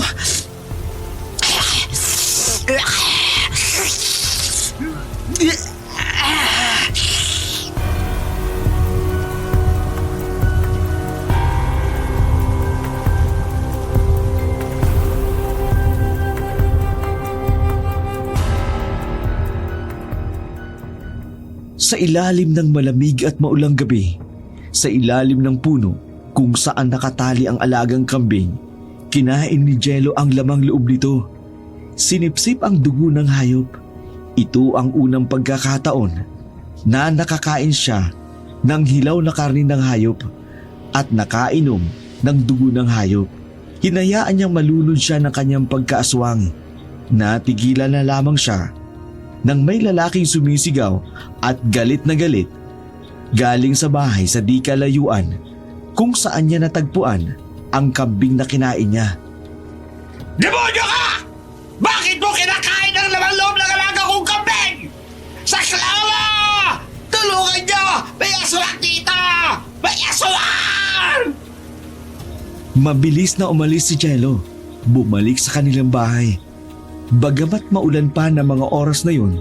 Sa ilalim ng malamig at maulang gabi, sa ilalim ng puno kung saan nakatali ang alagang kambing, kinain ni Jello ang lamang loob nito. Sinipsip ang dugo ng hayop. Ito ang unang pagkakataon na nakakain siya ng hilaw na karne ng hayop at nakainom ng dugo ng hayop. Hinayaan niyang malunod siya ng kanyang pagkaaswang. Natigilan na lamang siya nang may lalaking sumisigaw at galit na galit galing sa bahay sa di kalayuan kung saan niya natagpuan ang kambing na kinain niya. Demonyo ka! Bakit mo kinakain ang lamang loob ng alaga kong kambing? Saklawa! Tulungan niyo! May aswang dito! May aswang! Mabilis na umalis si Jello. Bumalik sa kanilang bahay. Bagamat maulan pa ng mga oras na yun,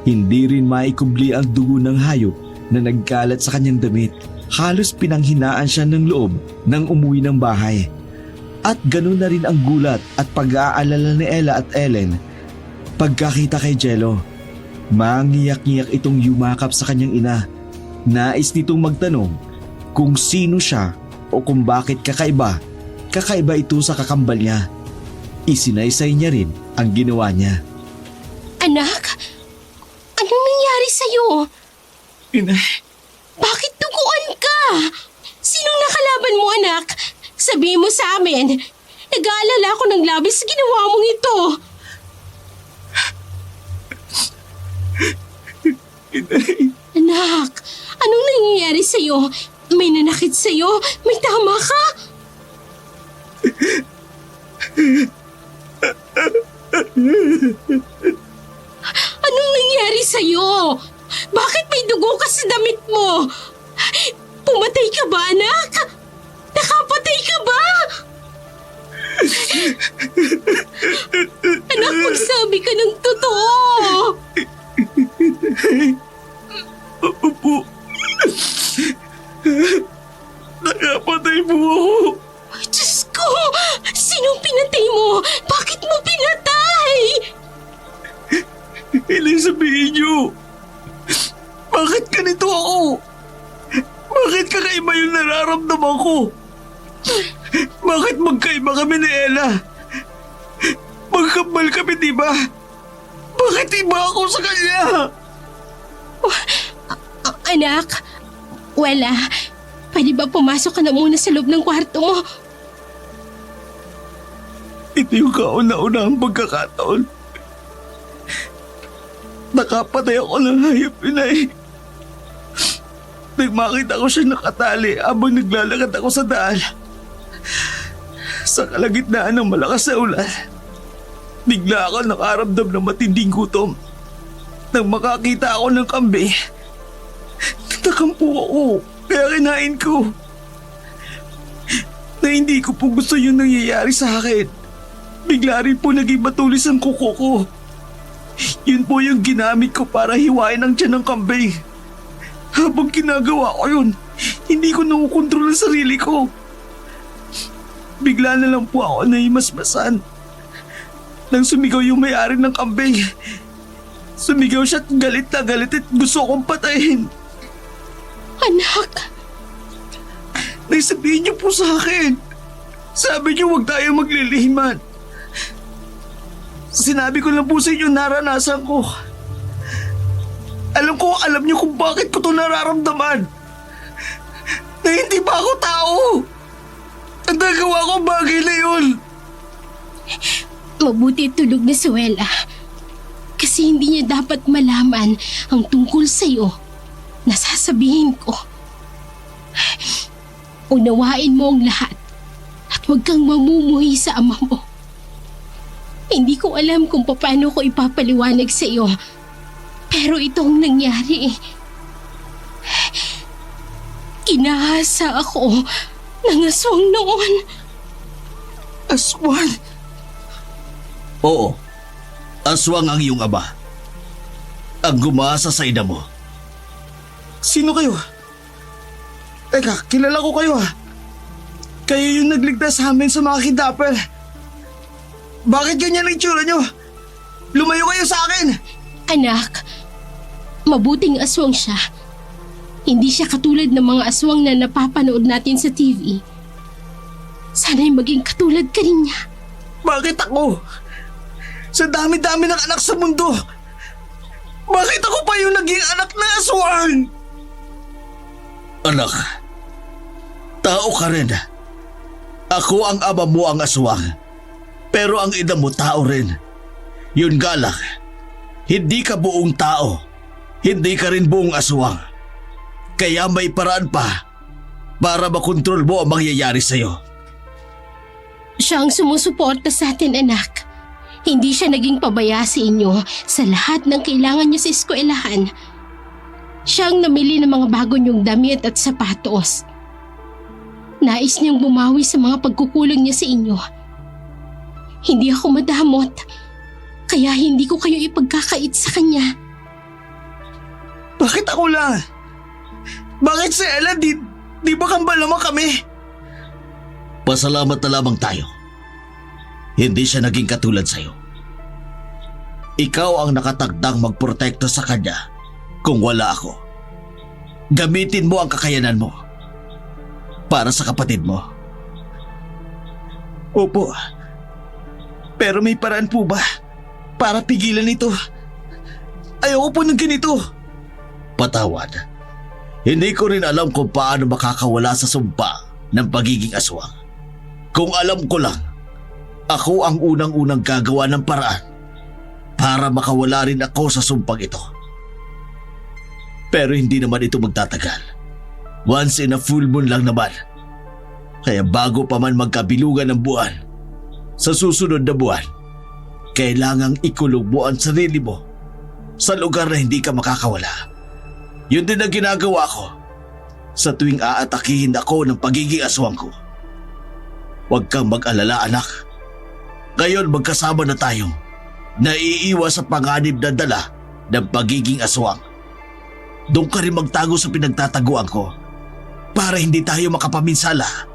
hindi rin maikubli ang dugo ng hayop na nagkalat sa kanyang damit. Halos pinanghinaan siya ng loob nang umuwi ng bahay. At ganun na rin ang gulat at pag-aalala ni Ella at Ellen pagkakita kay Jello. Mangiyak-ngiyak itong yumakap sa kanyang ina. Nais nitong magtanong kung sino siya o kung bakit kakaiba ito sa kakambal niya. Isinaysay niya rin ang ginawa niya. Anak, anong nangyari sa'yo? Inay, Bakit duguan ka? Sinong nakalaban mo, anak? Sabihin mo sa amin. Nag-aalala ako ng labis sa ginawa mong ito. inay. Anak, anong nangyayari sa'yo? May nanakit sa'yo? May tama ka? Anong Bumukas sa damit mo! Pumatay ka ba, anak? Nakapatay ka ba? Anak, magsabi ka ng totoo! Opo. Nakapatay po ako. Ay, Diyos ko! Sinong pinatay mo? Bakit mo pinatay? Ilang sabihin niyo. Bakit ganito ako? Bakit kakaiba yung nararamdaman ko? Bakit magkaiba kami ni Ella? Magkapal kami, di ba? Bakit iba ako sa kanya? Anak, wala. Pwede ba pumasok ka na muna sa loob ng kwarto mo? Ito yung kauna-unahang pagkakataon. Nakapatay ako ng hayop, inay. Nang makita ko siya nakatali habang naglalakad ako sa daan. Sa kalagitnaan ng malakas na ulan, bigla ako nakaramdam ng matinding gutom. Nang makakita ako ng kambing, natakampo ako, kaya kinain ko. Na hindi ko po gusto yung nangyayari sa akin. Bigla rin po naging matulis ang kuko ko. Yun po yung ginamit ko para hiwain ang tiyan ng kambing. Habang ginagawa ko yun, hindi ko nakukontrol ang sarili ko. Bigla na lang po ako naimasmasan. Nang sumigaw yung may-ari ng kambing. Sumigaw siya at galit na galit at gusto akong patayin. Anak, Naisabihin niyo po sa akin. Sabi niyo huwag tayo maglilihiman. Sinabi ko lang po sa inyo naranasan ko. Alam niyo kung bakit ko ito nararamdaman. Na hindi ba ako tao? Ang nagawa ko bagay na yun. mabuti tulog na si Wella. Kasi hindi niya dapat malaman ang tungkol sa'yo na sasabihin ko. Unawain mo ang lahat at huwag kang mamumuhi sa ama mo. Hindi ko alam kung paano ko ipapaliwanag sa iyo. Pero itong nangyari. Kinahasa ako ng aswang noon. Aswan? Oo, aswang ang iyong ama. Ang gumasa sa ina mo. Sino kayo? Teka, kilala ko kayo ha. Kayo yung nagligtas sa amin sa mga kidnapper. Bakit ganyan ang itsura nyo? Lumayo kayo sa akin! Anak, mabuting aswang siya. Hindi siya katulad ng mga aswang na napapanood natin sa TV. Sana'y maging katulad ka rin niya. Bakit ako? Sa dami-dami ng anak sa mundo. Bakit ako pa yung naging anak na aswang? Anak, tao ka rin. Ako ang ama mo ang aswang. Pero ang ina mo tao rin. Yun nga lang, hindi ka buong tao. Hindi ka rin buong aswang. Kaya may paraan pa para makontrol mo ang mangyayari sa'yo. Siya ang sumusuporta sa atin, anak. Hindi siya naging pabaya sa inyo sa lahat ng kailangan niyo sa eskwelahan. Siya ang namili ng mga bago niyong damit at sapatos. Nais niyang bumawi sa mga pagkukulang niya sa inyo. Hindi ako madamot, kaya hindi ko kayo ipagkakait sa kanya. Bakit ako lang? Bakit si Ella di ba kambal naman kami? Pasalamat na lamang tayo. Hindi siya naging katulad sa'yo. Ikaw ang nakatagdang magprotekta sa kanya kung wala ako. Gamitin mo ang kakayanan mo para sa kapatid mo. Opo. Pero may paraan po ba para pigilan ito? Ayoko po ng ganito. Patawad. Hindi ko rin alam kung paano makakawala sa sumpa ng pagiging aswang. Kung alam ko lang, ako ang unang-unang gagawa ng paraan para makawala rin ako sa sumpang ito. Pero hindi naman ito magtatagal. Once in a full moon lang naman. Kaya bago pa man magkabilugan ng buwan, sa susunod na buwan, kailangang ikulog mo ang sarili mo sa lugar na hindi ka makakawala. Yun din ang ginagawa ko sa tuwing aatakihin ako ng pagiging aswang ko. Huwag kang mag-alala, anak. Ngayon magkasama na tayo. Naiiwas sa panganib na dala ng pagiging aswang. Doon ka rin magtago sa pinagtataguan ko para hindi tayo makapaminsala.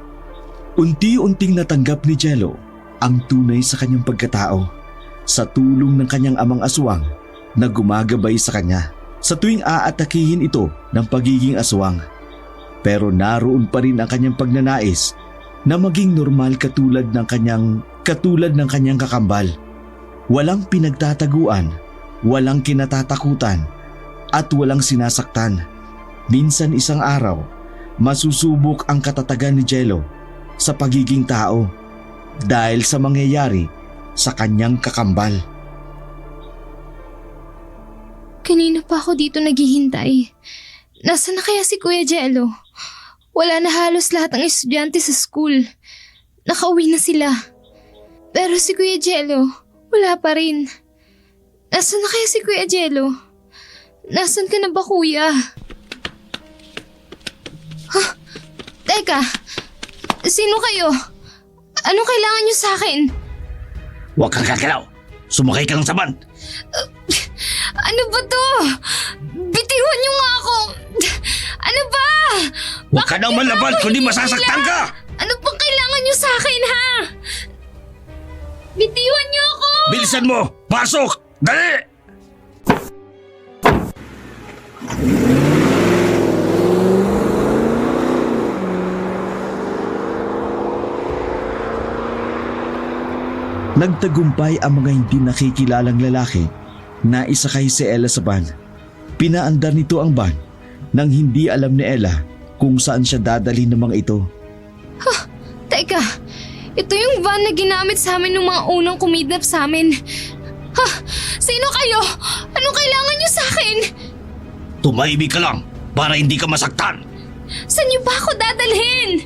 Unti-unting natanggap ni Jello ang tunay sa kanyang pagkatao sa tulong ng kanyang amang aswang na gumagabay sa kanya sa tuwing aatakihin ito ng pagiging aswang. Pero naroon pa rin ang kanyang pagnanais na maging normal katulad ng kanyang kakambal. Walang pinagtataguan, walang kinatatakutan, at walang sinasaktan. Minsan isang araw, masusubok ang katatagan ni Jello sa pagiging tao dahil sa mangyayari sa kanyang kakambal. Kanina pa ako dito naghihintay. Nasaan na kaya si Kuya Jello? Wala na halos lahat ng estudyante sa school. Nakauwi na sila. Pero si Kuya Jello, wala pa rin. Nasaan na kaya si Kuya Jello? Nasaan ka na ba, Kuya? Teka, sino kayo? Anong kailangan niyo sa akin? Huwag kang gagalaw. Sumakay ka lang sa van. Ano ba to? Bitiwan niyo nga ako! Ano ba? Huwag ka nang malaban kundi masasaktan ka! Ano bang kailangan niyo sa akin, ha? Bitiwan niyo ako! Bilisan mo! Pasok! Dali! Nagtagumpay ang mga hindi nakikilalang lalaki na isakay si Ella sa van. Pinaandar nito ang van nang hindi alam ni Ella kung saan siya dadalhin ng mga ito. Teka, ito yung van na ginamit sa amin ng mga unang kumidnap sa amin. Sino kayo? Anong kailangan niyo sa akin? Tumahimik ka lang para hindi ka masaktan. Saan niyo ba ako dadalhin?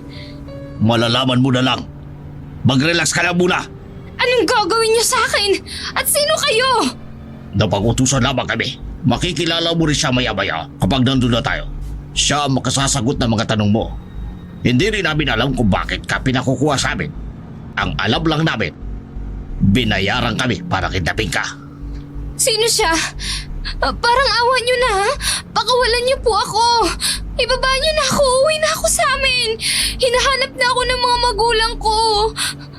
Malalaman mo na lang. Mag-relax ka lang muna. Anong gagawin niyo sa akin? At sino kayo? Napag-utusan lamang kami. Makikilala mo rin siya maya-maya kapag nandun na tayo. Siya ang makasasagot ng mga tanong mo. Hindi rin namin alam kung bakit ka pinakukuha sa amin. Ang alam lang namin, binayaran kami para kidnapin ka. Sino siya? Parang awa niyo na, ha? Pakawalan niyo po ako. Ibaba niyo na ako, uwi na ako sa amin. Hinahanap na ako ng mga magulang ko.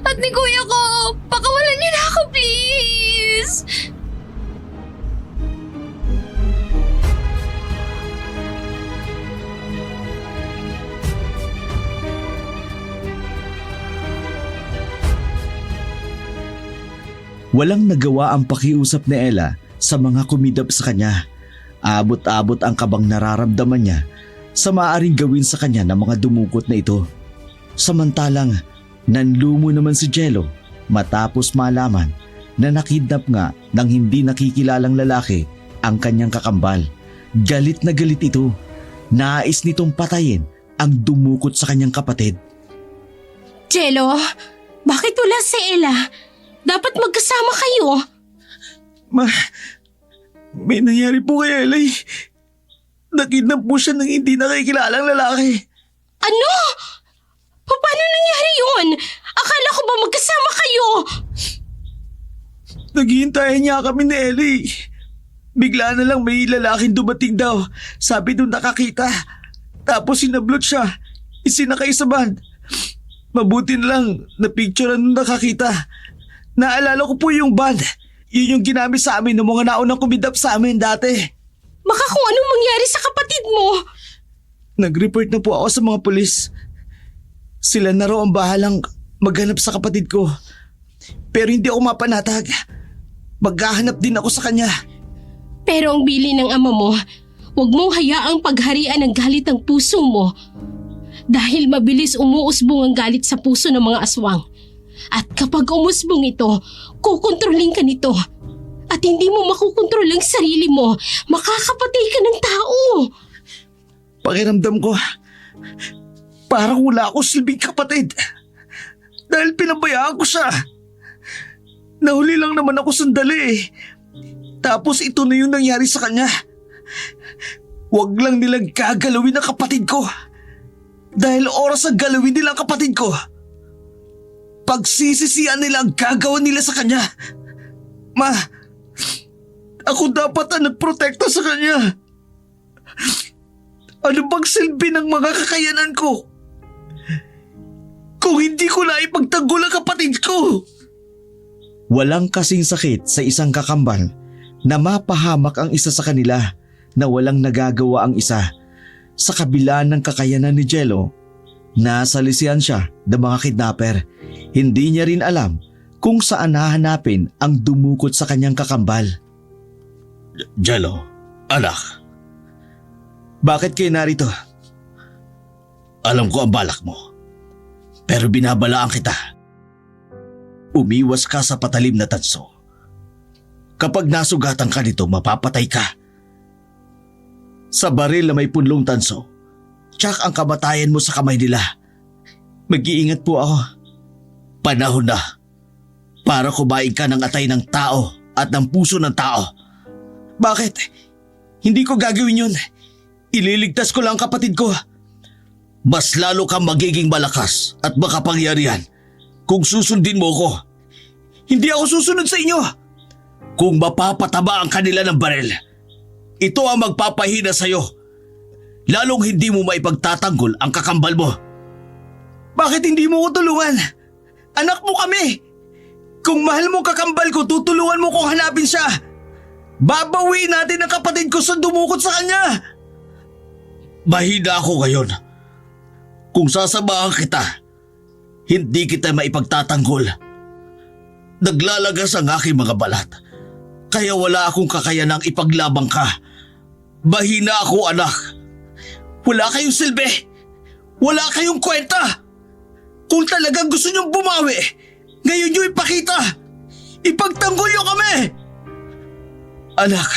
At ni kuya ko, pakawalan niyo na ako, please. Walang nagawa ang pakiusap ni Ella sa mga kumidap sa kanya. Abot-abot ang kabang nararamdaman niya sa maaaring gawin sa kanya ng mga dumukot na ito. Samantalang nanlumo naman si Jello matapos malaman na nakidnap nga ng hindi nakikilalang lalaki ang kanyang kakambal. Galit na galit ito. Nais nitong patayin ang dumukot sa kanyang kapatid. Jello, bakit wala si Ella? Dapat magkasama kayo. May nangyari po kay Ella. Nakidnap po siya ng hindi nakikilalang lalaki. Ano? Paano nangyari yun? Akala ko ba magkasama kayo? Naghihintayan niya kami ni Ella. Bigla na lang may lalaking dumating daw. Sabi doon nakakita. Tapos sinablot siya. Isinakay sa van. Mabuti na lang na-picturean nung nakakita. Naalala ko po yung van. Yun yung ginamit sa amin ng mga naunang kumidap sa amin dati. Baka kung anong mangyari sa kapatid mo. Nag-report na po ako sa mga pulis. Sila na raw ang bahalang maghanap sa kapatid ko. Pero hindi ako mapanatag. Maghahanap din ako sa kanya. Pero ang bili ng ama mo, huwag mong hayaang pagharian ng galit ang puso mo. Dahil mabilis umuusbong ang galit sa puso ng mga aswang. At kapag umusbong ito, kukontrolin ka nito. At hindi mo makukontrol ang sarili mo, makakapatay ka ng tao. Pakiramdam ko, parang wala ako silbing kapatid. Dahil pinabayaan ko siya. Nahuli lang naman ako sandali eh. Tapos ito na yung nangyari sa kanya. Huwag lang nilang gagalawin ang kapatid ko. Dahil oras ang galawin nila ang kapatid ko. Pagsisisihan nila ang gagawa nila sa kanya. Ma, ako dapat ang nagprotekta sa kanya. Ano bang silbi ng mga kakayanan ko kung hindi ko na ipagtanggol ang kapatid ko? Walang kasing sakit sa isang kakambal na mapahamak ang isa sa kanila na walang nagagawa ang isa. Sa kabila ng kakayanan ni Jello, nasalisihan siya ng mga kidnapper. Hindi niya rin alam kung saan hahanapin ang dumukot sa kanyang kakambal. Jello, anak, Bakit kayo narito? alam ko ang balak mo. Pero binabalaan kita. Umiwas ka sa patalim na tanso. Kapag nasugatan ka nito, mapapatay ka. Sa baril na may punlong tanso, tsak ang kamatayan mo sa kamay nila. Mag-iingat po ako. Panahon na para kumain ka ng atay ng tao at ng puso ng tao. Bakit? Hindi ko gagawin yun. Ililigtas ko lang ang kapatid ko. Mas lalo kang magiging malakas at makapangyarihan kung susundin mo ko. Hindi ako susunod sa inyo. Kung mapapataba ang kanila ng baril, ito ang magpapahina sa'yo. Lalong hindi mo maipagtatanggol ang kakambal mo. Bakit hindi mo ko tulungan? Anak mo kami. Kung mahal mo kakambal ko, tutulungan mo kong hanapin siya. Babawiin natin ang kapatid ko sa dumukot sa kanya. Mahina ako ngayon. Kung sasamahan kita, hindi kita maipagtatanggol. Naglalagas ang aking mga balat, kaya wala akong kakayanang ipaglabang ka. Mahina ako, anak. Wala kayong silbi. Wala kayong kwenta. Kung talagang gusto niyong bumawi, ngayon niyo ipakita. Ipagtanggol niyo kami. Anak,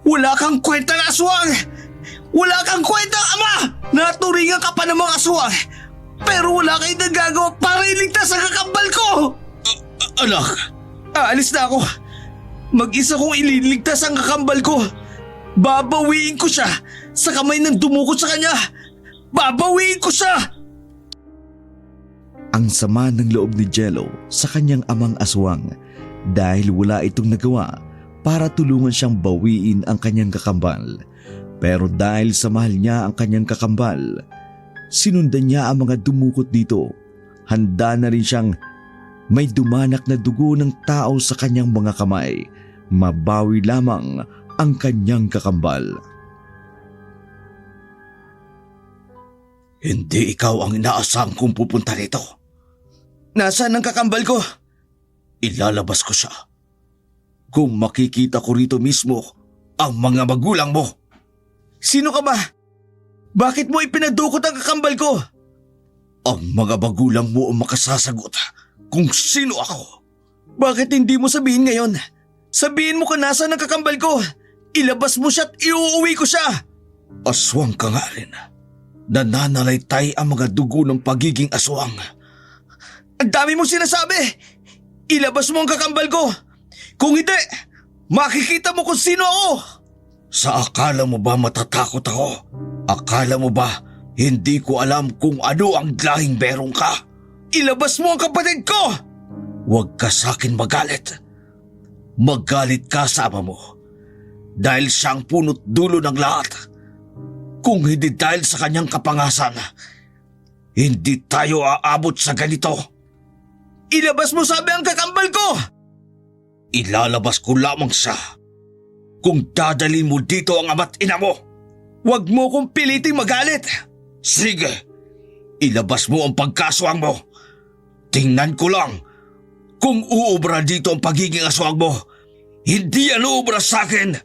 wala kang kwentang aswang. Wala kang kwentang ama. Naturingan ka pa ng mga aswang. Pero wala kayong nagagawa para iligtas ang kakambal ko. Anak, Aalis na ako. Mag-isa kong ililigtas ang kakambal ko. Babawiin ko siya sa kamay ng dumukot sa kanya. Babawiin ko siya! Ang sama ng loob ni Jello sa kanyang amang aswang dahil wala itong nagawa para tulungan siyang bawiin ang kanyang kakambal. Pero dahil sa mahal niya ang kanyang kakambal, sinundan niya ang mga dumukot dito. Handa na rin siyang may dumanak na dugo ng tao sa kanyang mga kamay. Mabawi lamang ang kanyang kakambal. hindi ikaw ang inaasang kong pupunta rito. Nasaan ang kakambal ko? Ilalabas ko siya. Kung makikita ko rito mismo ang mga magulang mo. Sino ka ba? Bakit mo ipinadukot ang kakambal ko? Ang mga magulang mo ang makasasagot kung sino ako. Bakit hindi mo sabihin ngayon? Sabihin mo kung nasaan ang kakambal ko. Ilabas mo siya at iuuwi ko siya. Aswang ka nga rin. Nananalaytay ang mga dugo ng pagiging aswang. Ang dami mong sinasabi. Ilabas mo ang kakambal ko. Kung hindi, makikita mo kung sino ako. Sa akala mo ba matatakot ako? Akala mo ba hindi ko alam kung ano ang lahing berong ka? Ilabas mo ang kapatid ko. Huwag ka sa akin magalit. Magalit ka sa ama mo. Dahil siyang punot dulo ng lahat. Kung hindi dahil sa kanyang kapangasan, hindi tayo aabot sa ganito. Ilabas mo sabi ang kakambal ko. Ilalabas ko lamang siya kung dadalhin mo dito ang ama't ina mo. Huwag mo kong piliting magalit. Sige, ilabas mo ang pagkaswang mo. Tingnan ko lang kung uubra dito ang pagiging aswang mo. Hindi yan uubra sa akin.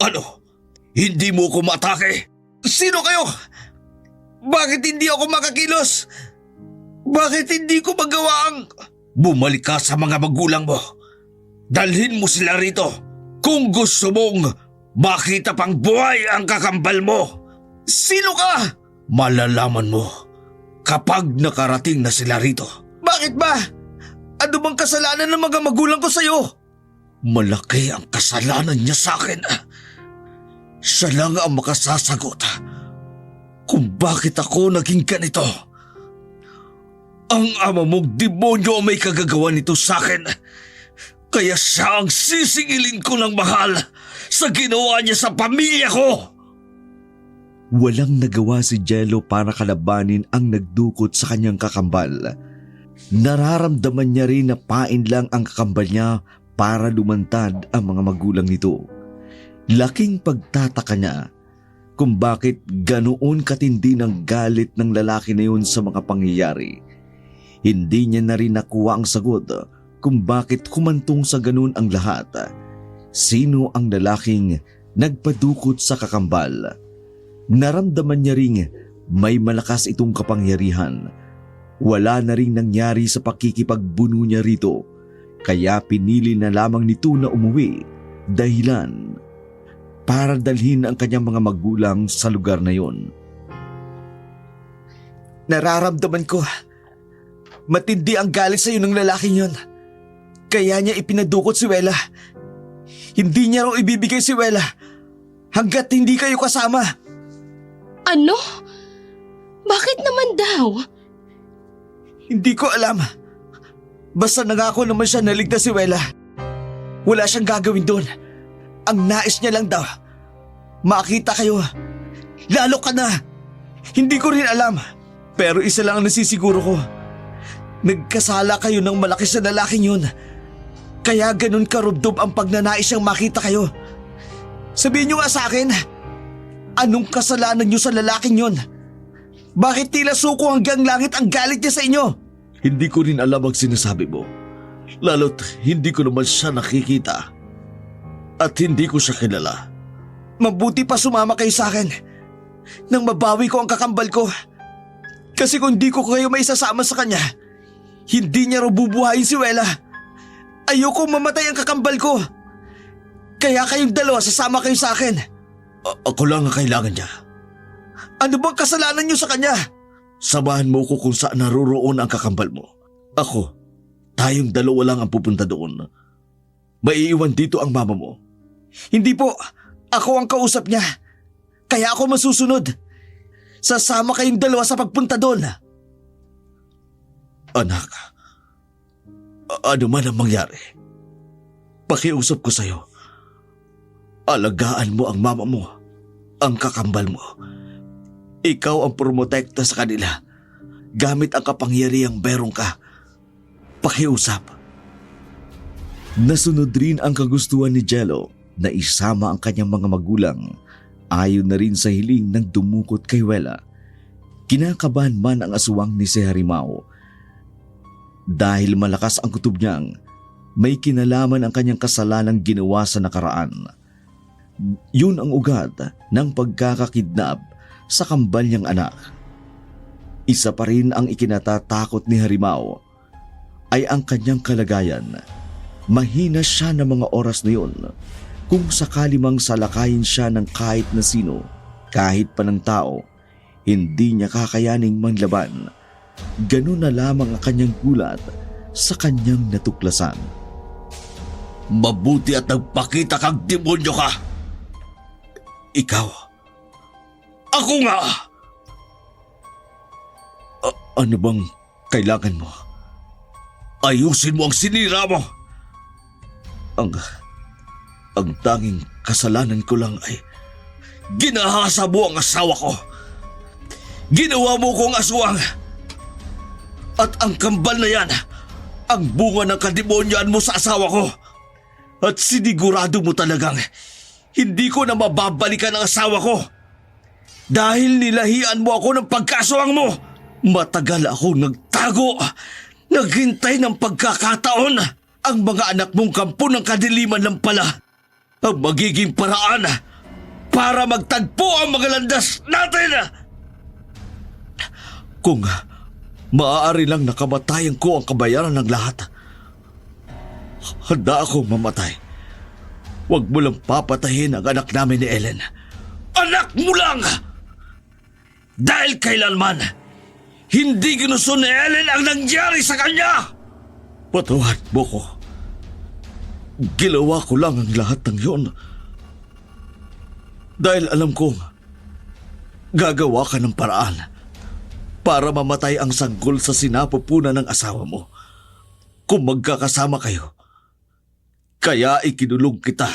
Ano? Hindi mo ko matake? Sino kayo? Bakit hindi ako makakilos? Bakit hindi ko magawa ang... Bumalik ka sa mga magulang mo. Dalhin mo sila rito kung gusto mong makita pang buhay ang kakambal mo. Sino ka? Malalaman mo kapag nakarating na sila rito. Bakit ba? Ano bang kasalanan ng mga magulang ko sa'yo? Malaki ang kasalanan niya sa akin. Siya lang ang makasasagot kung bakit ako naging ganito. Ang ama mong demonyo ang may kagagawa nito sa akin. Kaya siya ang sisingilin ko ng mahal sa ginawa niya sa pamilya ko. Walang nagawa si Jello para kalabanin ang nagdukot sa kanyang kakambal. Nararamdaman niya rin na pain lang ang kakambal niya para lumantad ang mga magulang nito. Laking pagtataka niya kung bakit ganoon katindi ng galit ng lalaki na yun sa mga pangyayari. Hindi niya na rin nakuha ang sagot kung bakit humantong sa ganun ang lahat. Sino ang lalaking nagpadukot sa kakambal? Naramdaman niya ring may malakas itong kapangyarihan. Wala na ring nangyari sa pakikipagbuno niya rito, kaya pinili na lamang nito na umuwi dahilan para dalhin ang kanyang mga magulang sa lugar na yon. Nararamdaman ko, matindi ang galit sa iyo ng lalaking yon. Kaya niya ipinadukot si Wela. Hindi niya raw ibibigay si Wela hanggat hindi kayo kasama. Ano? Bakit naman daw? Hindi ko alam. Basta nangako naman siya na ligtas si Wela. Wala siyang gagawin doon. Ang nais niya lang daw, makita kayo. Lalo ka na. Hindi ko rin alam. Pero isa lang ang nasisiguro ko. Nagkasala kayo ng malaki sa lalaking yun. Kaya ganun karubdob ang pagnanais siyang makita kayo. Sabihin niyo nga sa akin, anong kasalanan niyo sa lalaking yun? Bakit tila suko hanggang langit ang galit niya sa inyo? Hindi ko rin alam ang sinasabi mo. Lalo't hindi ko naman siya nakikita. At hindi ko siya kilala. Mabuti pa sumama kayo sa akin nang mabawi ko ang kakambal ko. Kasi kung di ko kayo maisasama sa kanya, hindi niya raw bubuhayin si Wela. Ayoko mamatay ang kakambal ko. Kaya kayong dalawa sasama kayo sa akin. Ako lang ang kailangan niya. Ano bang kasalanan niyo sa kanya? Samahan mo ko kung saan naroroon ang kakambal mo. Ako, tayong dalawa lang ang pupunta doon. Maiiwan dito ang mama mo. Hindi po, ako ang kausap niya. Kaya ako masusunod. Sasama kayong dalawa sa pagpunta doon. Anak, ano man ang mangyari, pakiusap ko sa'yo. Alagaan mo ang mama mo, ang kakambal mo. Ikaw ang promotekta sa kanila gamit ang kapangyarihang berong ka. Pakiusap. Nasunod rin ang kagustuhan ni Jello na isama ang kanyang mga magulang. Ayon na rin sa hiling ng dumukot kay Wela. Kinakabahan man ang aswang ni si Harimau. Dahil malakas ang kutob niyang, may kinalaman ang kanyang kasalanang ginawa sa nakaraan. Yun ang ugat ng pagkakakidnap sa kambal niyang anak. Isa pa rin ang ikinatatakot ni Harimau ay ang kanyang kalagayan. Mahina siya ng mga oras na yun. Kung sakali mang salakayin siya ng kahit na sino, kahit pa ng tao, hindi niya kakayaning manlaban. Ganun na lamang ang kanyang gulat sa kanyang natuklasan. Mabuti at nagpakita kang demonyo ka. Ikaw. Ako nga. Ano bang kailangan mo? Ayusin mo ang sinira mo. Ang tanging kasalanan ko lang ay Ginahasa mo ang asawa ko. Ginawa mo kong aswang. At ang kambal na yan, ang bunga ng kademonyaan mo sa asawa ko. At sinigurado mo talagang hindi ko na mababalikan ang asawa ko. Dahil nilahian mo ako ng pagkaswang mo. Matagal akong nagtago. Naghintay ng pagkakataon. Ang mga anak mong kampo ng kadiliman lang pala ang magiging paraan para magtagpo ang mga landas natin. Kung maaari lang nakamatayan ko ang kabayaran ng lahat, handa akong mamatay. Huwag mo lang papatayin ang anak namin ni Ellen. Anak mo lang! Dahil kailanman, hindi ginusto ni Ellen ang nangyari sa kanya! Patawarin mo ko. Ginawa ko lang ang lahat ng yon. Dahil alam kong gagawa ka ng paraan para mamatay ang sanggol sa sinapupunan ng asawa mo kung magkakasama kayo. Kaya ikinulong kita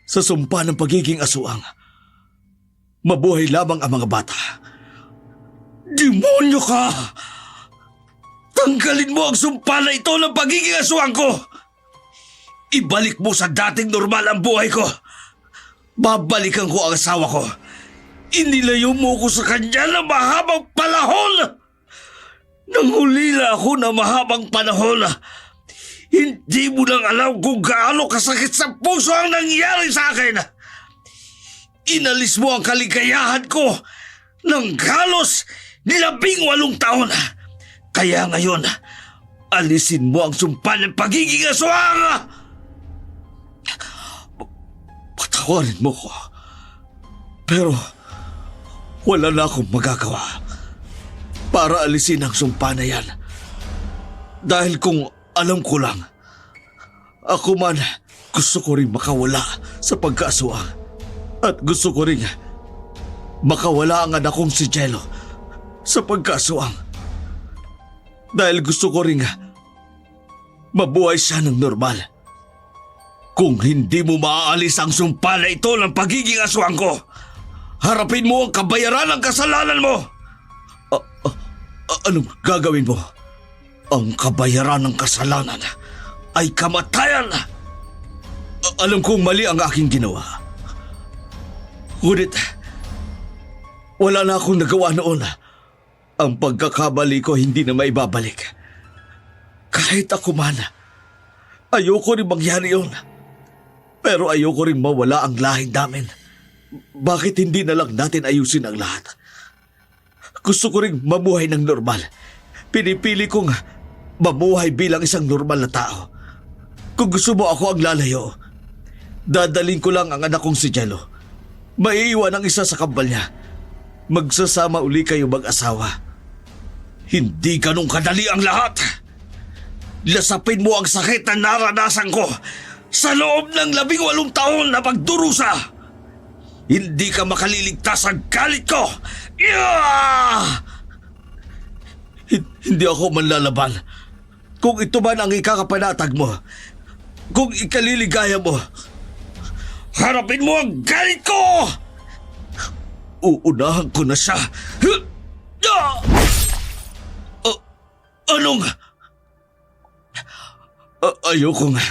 sa sumpa ng pagiging aswang. Mabuhay lamang ang mga bata. Demonyo ka! Tanggalin mo ang sumpa na ito ng pagiging aswang ko! Ibalik mo sa dating normal ang buhay ko. Babalikan ko ang asawa ko. Inilayo mo ko sa kanya na mahabang panahon. Nangulila ako na mahabang panahon. Hindi mo lang alam kung gaano kasakit sa puso ang nangyari sa akin. Inalis mo ang kaligayahan ko ng halos 18 taon. Kaya ngayon, alisin mo ang sumpa ng pagiging aswang! Patawarin mo ko. Pero wala na akong magagawa para alisin ang sumpa na yan. Dahil kung alam ko lang, ako man gusto ko rin makawala sa pagkaaswang. At gusto ko rin makawala ang anak kong si Jello sa pagkaaswang. Dahil gusto ko rin mabuhay siya ng normal. Kung hindi mo maaalis ang sumpa na ito ng pagiging aswang ko, harapin mo ang kabayaran ng kasalanan mo. Anong gagawin mo? Ang kabayaran ng kasalanan ay kamatayan. Alam kong mali ang aking ginawa. Ngunit, wala na akong nagawa noon. Ang pagkakamali ko hindi na maibabalik. Kahit ako man, ayoko rin mangyari yun. Pero ayoko rin mawala ang lahi namin. Bakit hindi na lang natin ayusin ang lahat? Gusto ko rin mabuhay ng normal. Pinipili kong mabuhay bilang isang normal na tao. Kung gusto mo ako ang lalayo, dadalhin ko lang ang anak kong si Jello. Maiiwan ang isa sa kambal niya. Magsasama uli kayo mag-asawa. Hindi ganun kadali ang lahat. Lasapin mo ang sakit na naranasan ko sa loob ng 18 taon na pagdurusa. Hindi ka makaliligtas sa galit ko. Hindi ako manlalaban. Kung ito man ang ikakapanatag mo, kung ikaliligaya mo, harapin mo ang galit ko! Uunahan ko na siya. Anong? Ayokong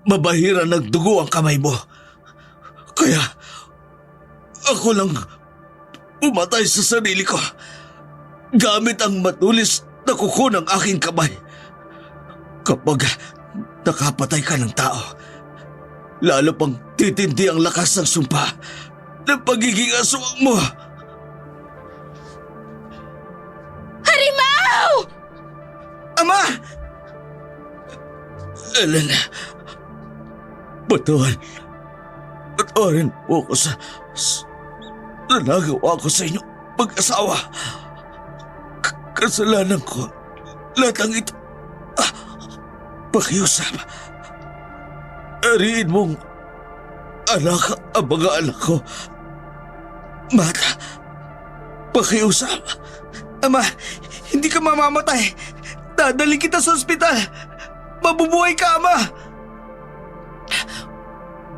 mabahiran ng dugo ang kamay mo. Kaya ako lang umatay sa sarili ko gamit ang matulis na kuko ng aking kamay. Kapag nakapatay ka ng tao, lalo pang titindi ang lakas ng sumpa ng pagiging aswang mo. Harimaw! Ama! Ellen, patawarin mo ko sa nagawa ko sa inyo mag-asawa. Kasalanan ko lahat ang ito. Pakiusap. Ariin mong anak ang mga anak ko. Mata, pakiusap. Ama, hindi ka mamamatay. Dadalhin kita sa ospital. Mabubuhay ka, Ama.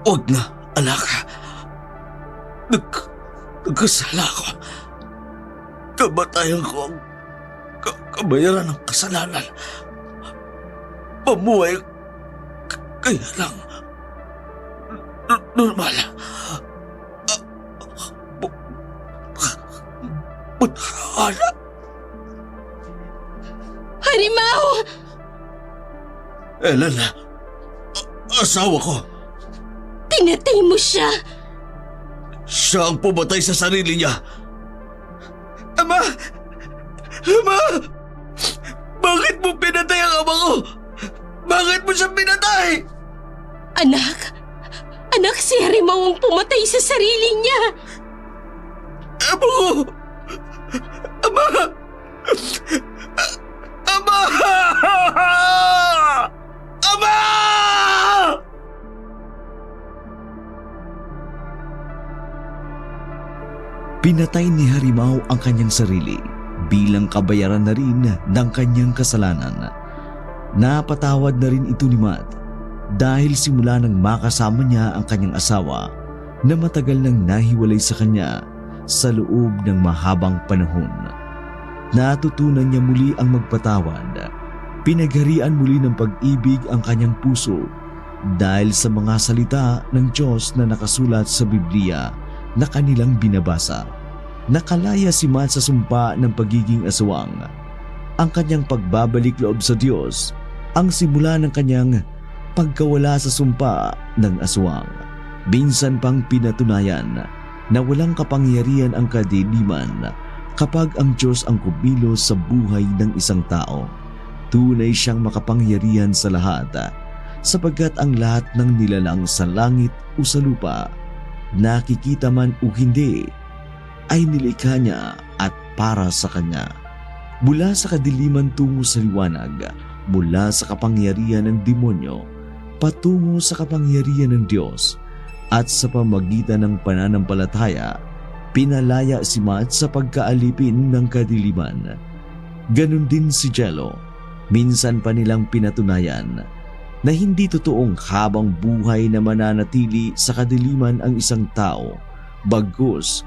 Huwag na, anak. Nagkasala ako. Kamatayan ko ang kabayaran ng kasalanan. Mabuhay kaya lang normal. Putana. Harimaw! Ellen, asawa ko. Pinatay mo siya! Siya ang pumatay sa sarili niya. Ama! Ama! Bakit mo pinatay ang ama ko? Bakit mo siya pinatay? Anak! Anak, si Harimaw ang pumatay sa sarili niya! Ama ko! Ama! Ama! Ama! Pinatay ni Harimaw ang kanyang sarili bilang kabayaran na rin ng kanyang kasalanan. Napatawad na rin ito ni Matt dahil simula nang makasama niya ang kanyang asawa na matagal nang nahiwalay sa kanya sa loob ng mahabang panahon. Natutunan niya muli ang magpatawad. Pinagharian muli ng pag-ibig ang kanyang puso dahil sa mga salita ng Diyos na nakasulat sa Biblia na kanilang binabasa. Nakalaya si Matt sa sumpa ng pagiging aswang. Ang kanyang pagbabalik loob sa Diyos ang simula ng kanyang pagkawala sa sumpa ng aswang. Minsan pang pinatunayan na walang kapangyarihan ang kadiliman kapag ang Diyos ang kumilos sa buhay ng isang tao. Tunay siyang makapangyarihan sa lahat sapagkat ang lahat ng nilalang sa langit o sa lupa, nakikita man o hindi, ay nilikha niya at para sa kanya. Mula sa kadiliman tungo sa liwanag, mula sa kapangyarihan ng demonyo patungo sa kapangyarihan ng Diyos, at sa pamagitan ng pananampalataya, pinalaya si Matt sa pagkaalipin ng kadiliman. Ganon din si Jello. Minsan pa nilang pinatunayan na hindi totoong habang buhay na mananatili sa kadiliman ang isang tao, bagkus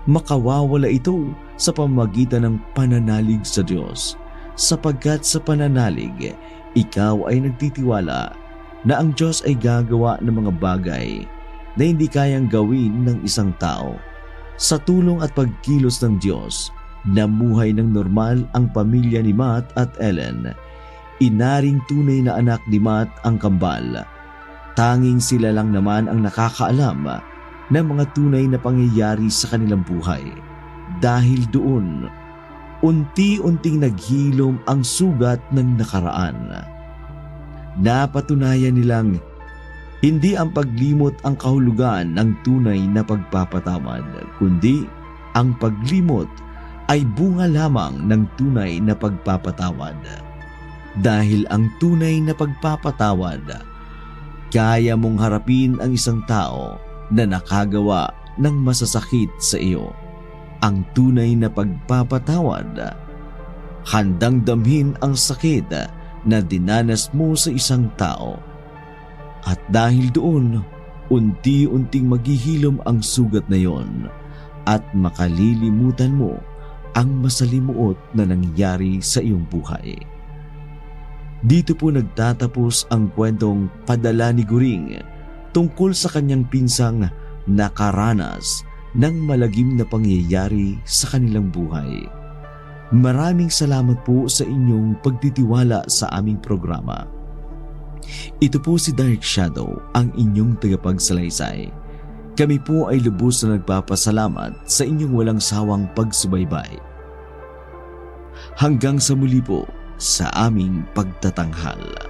makawawala ito sa pamamagitan ng pananalig sa Diyos, sapagkat sa pananalig, ikaw ay nagtitiwala na ang Diyos ay gagawa ng mga bagay na hindi kayang gawin ng isang tao. Sa tulong at pagkilos ng Diyos, namuhay ng normal ang pamilya ni Matt at Ellen. Inaring tunay na anak ni Matt ang kambal. Tanging sila lang naman ang nakakaalam ng mga tunay na pangyayari sa kanilang buhay. Dahil doon, unti-unting naghilom ang sugat ng nakaraan. Napatunayan nilang hindi ang paglimot ang kahulugan ng tunay na pagpapatawad, kundi ang paglimot ay bunga lamang ng tunay na pagpapatawad. Dahil ang tunay na pagpapatawad, kaya mong harapin ang isang tao na nakagawa ng masasakit sa iyo. Ang tunay na pagpapatawad, handang damhin ang sakit na dinanas mo sa isang tao. At dahil doon, unti-unting maghihilom ang sugat na yon at makalilimutan mo ang masalimuot na nangyari sa iyong buhay. Dito po nagtatapos ang kwentong Padala ni Goring tungkol sa kanyang pinsang nakaranas ng malagim na pangyayari sa kanilang buhay. Maraming salamat po sa inyong pagtitiwala sa aming programa. Ito po si Dark Shadow, ang inyong tagapagsalaysay. Kami po ay lubos na nagpapasalamat sa inyong walang sawang pagsubaybay. Hanggang sa muli po sa aming pagtatanghal.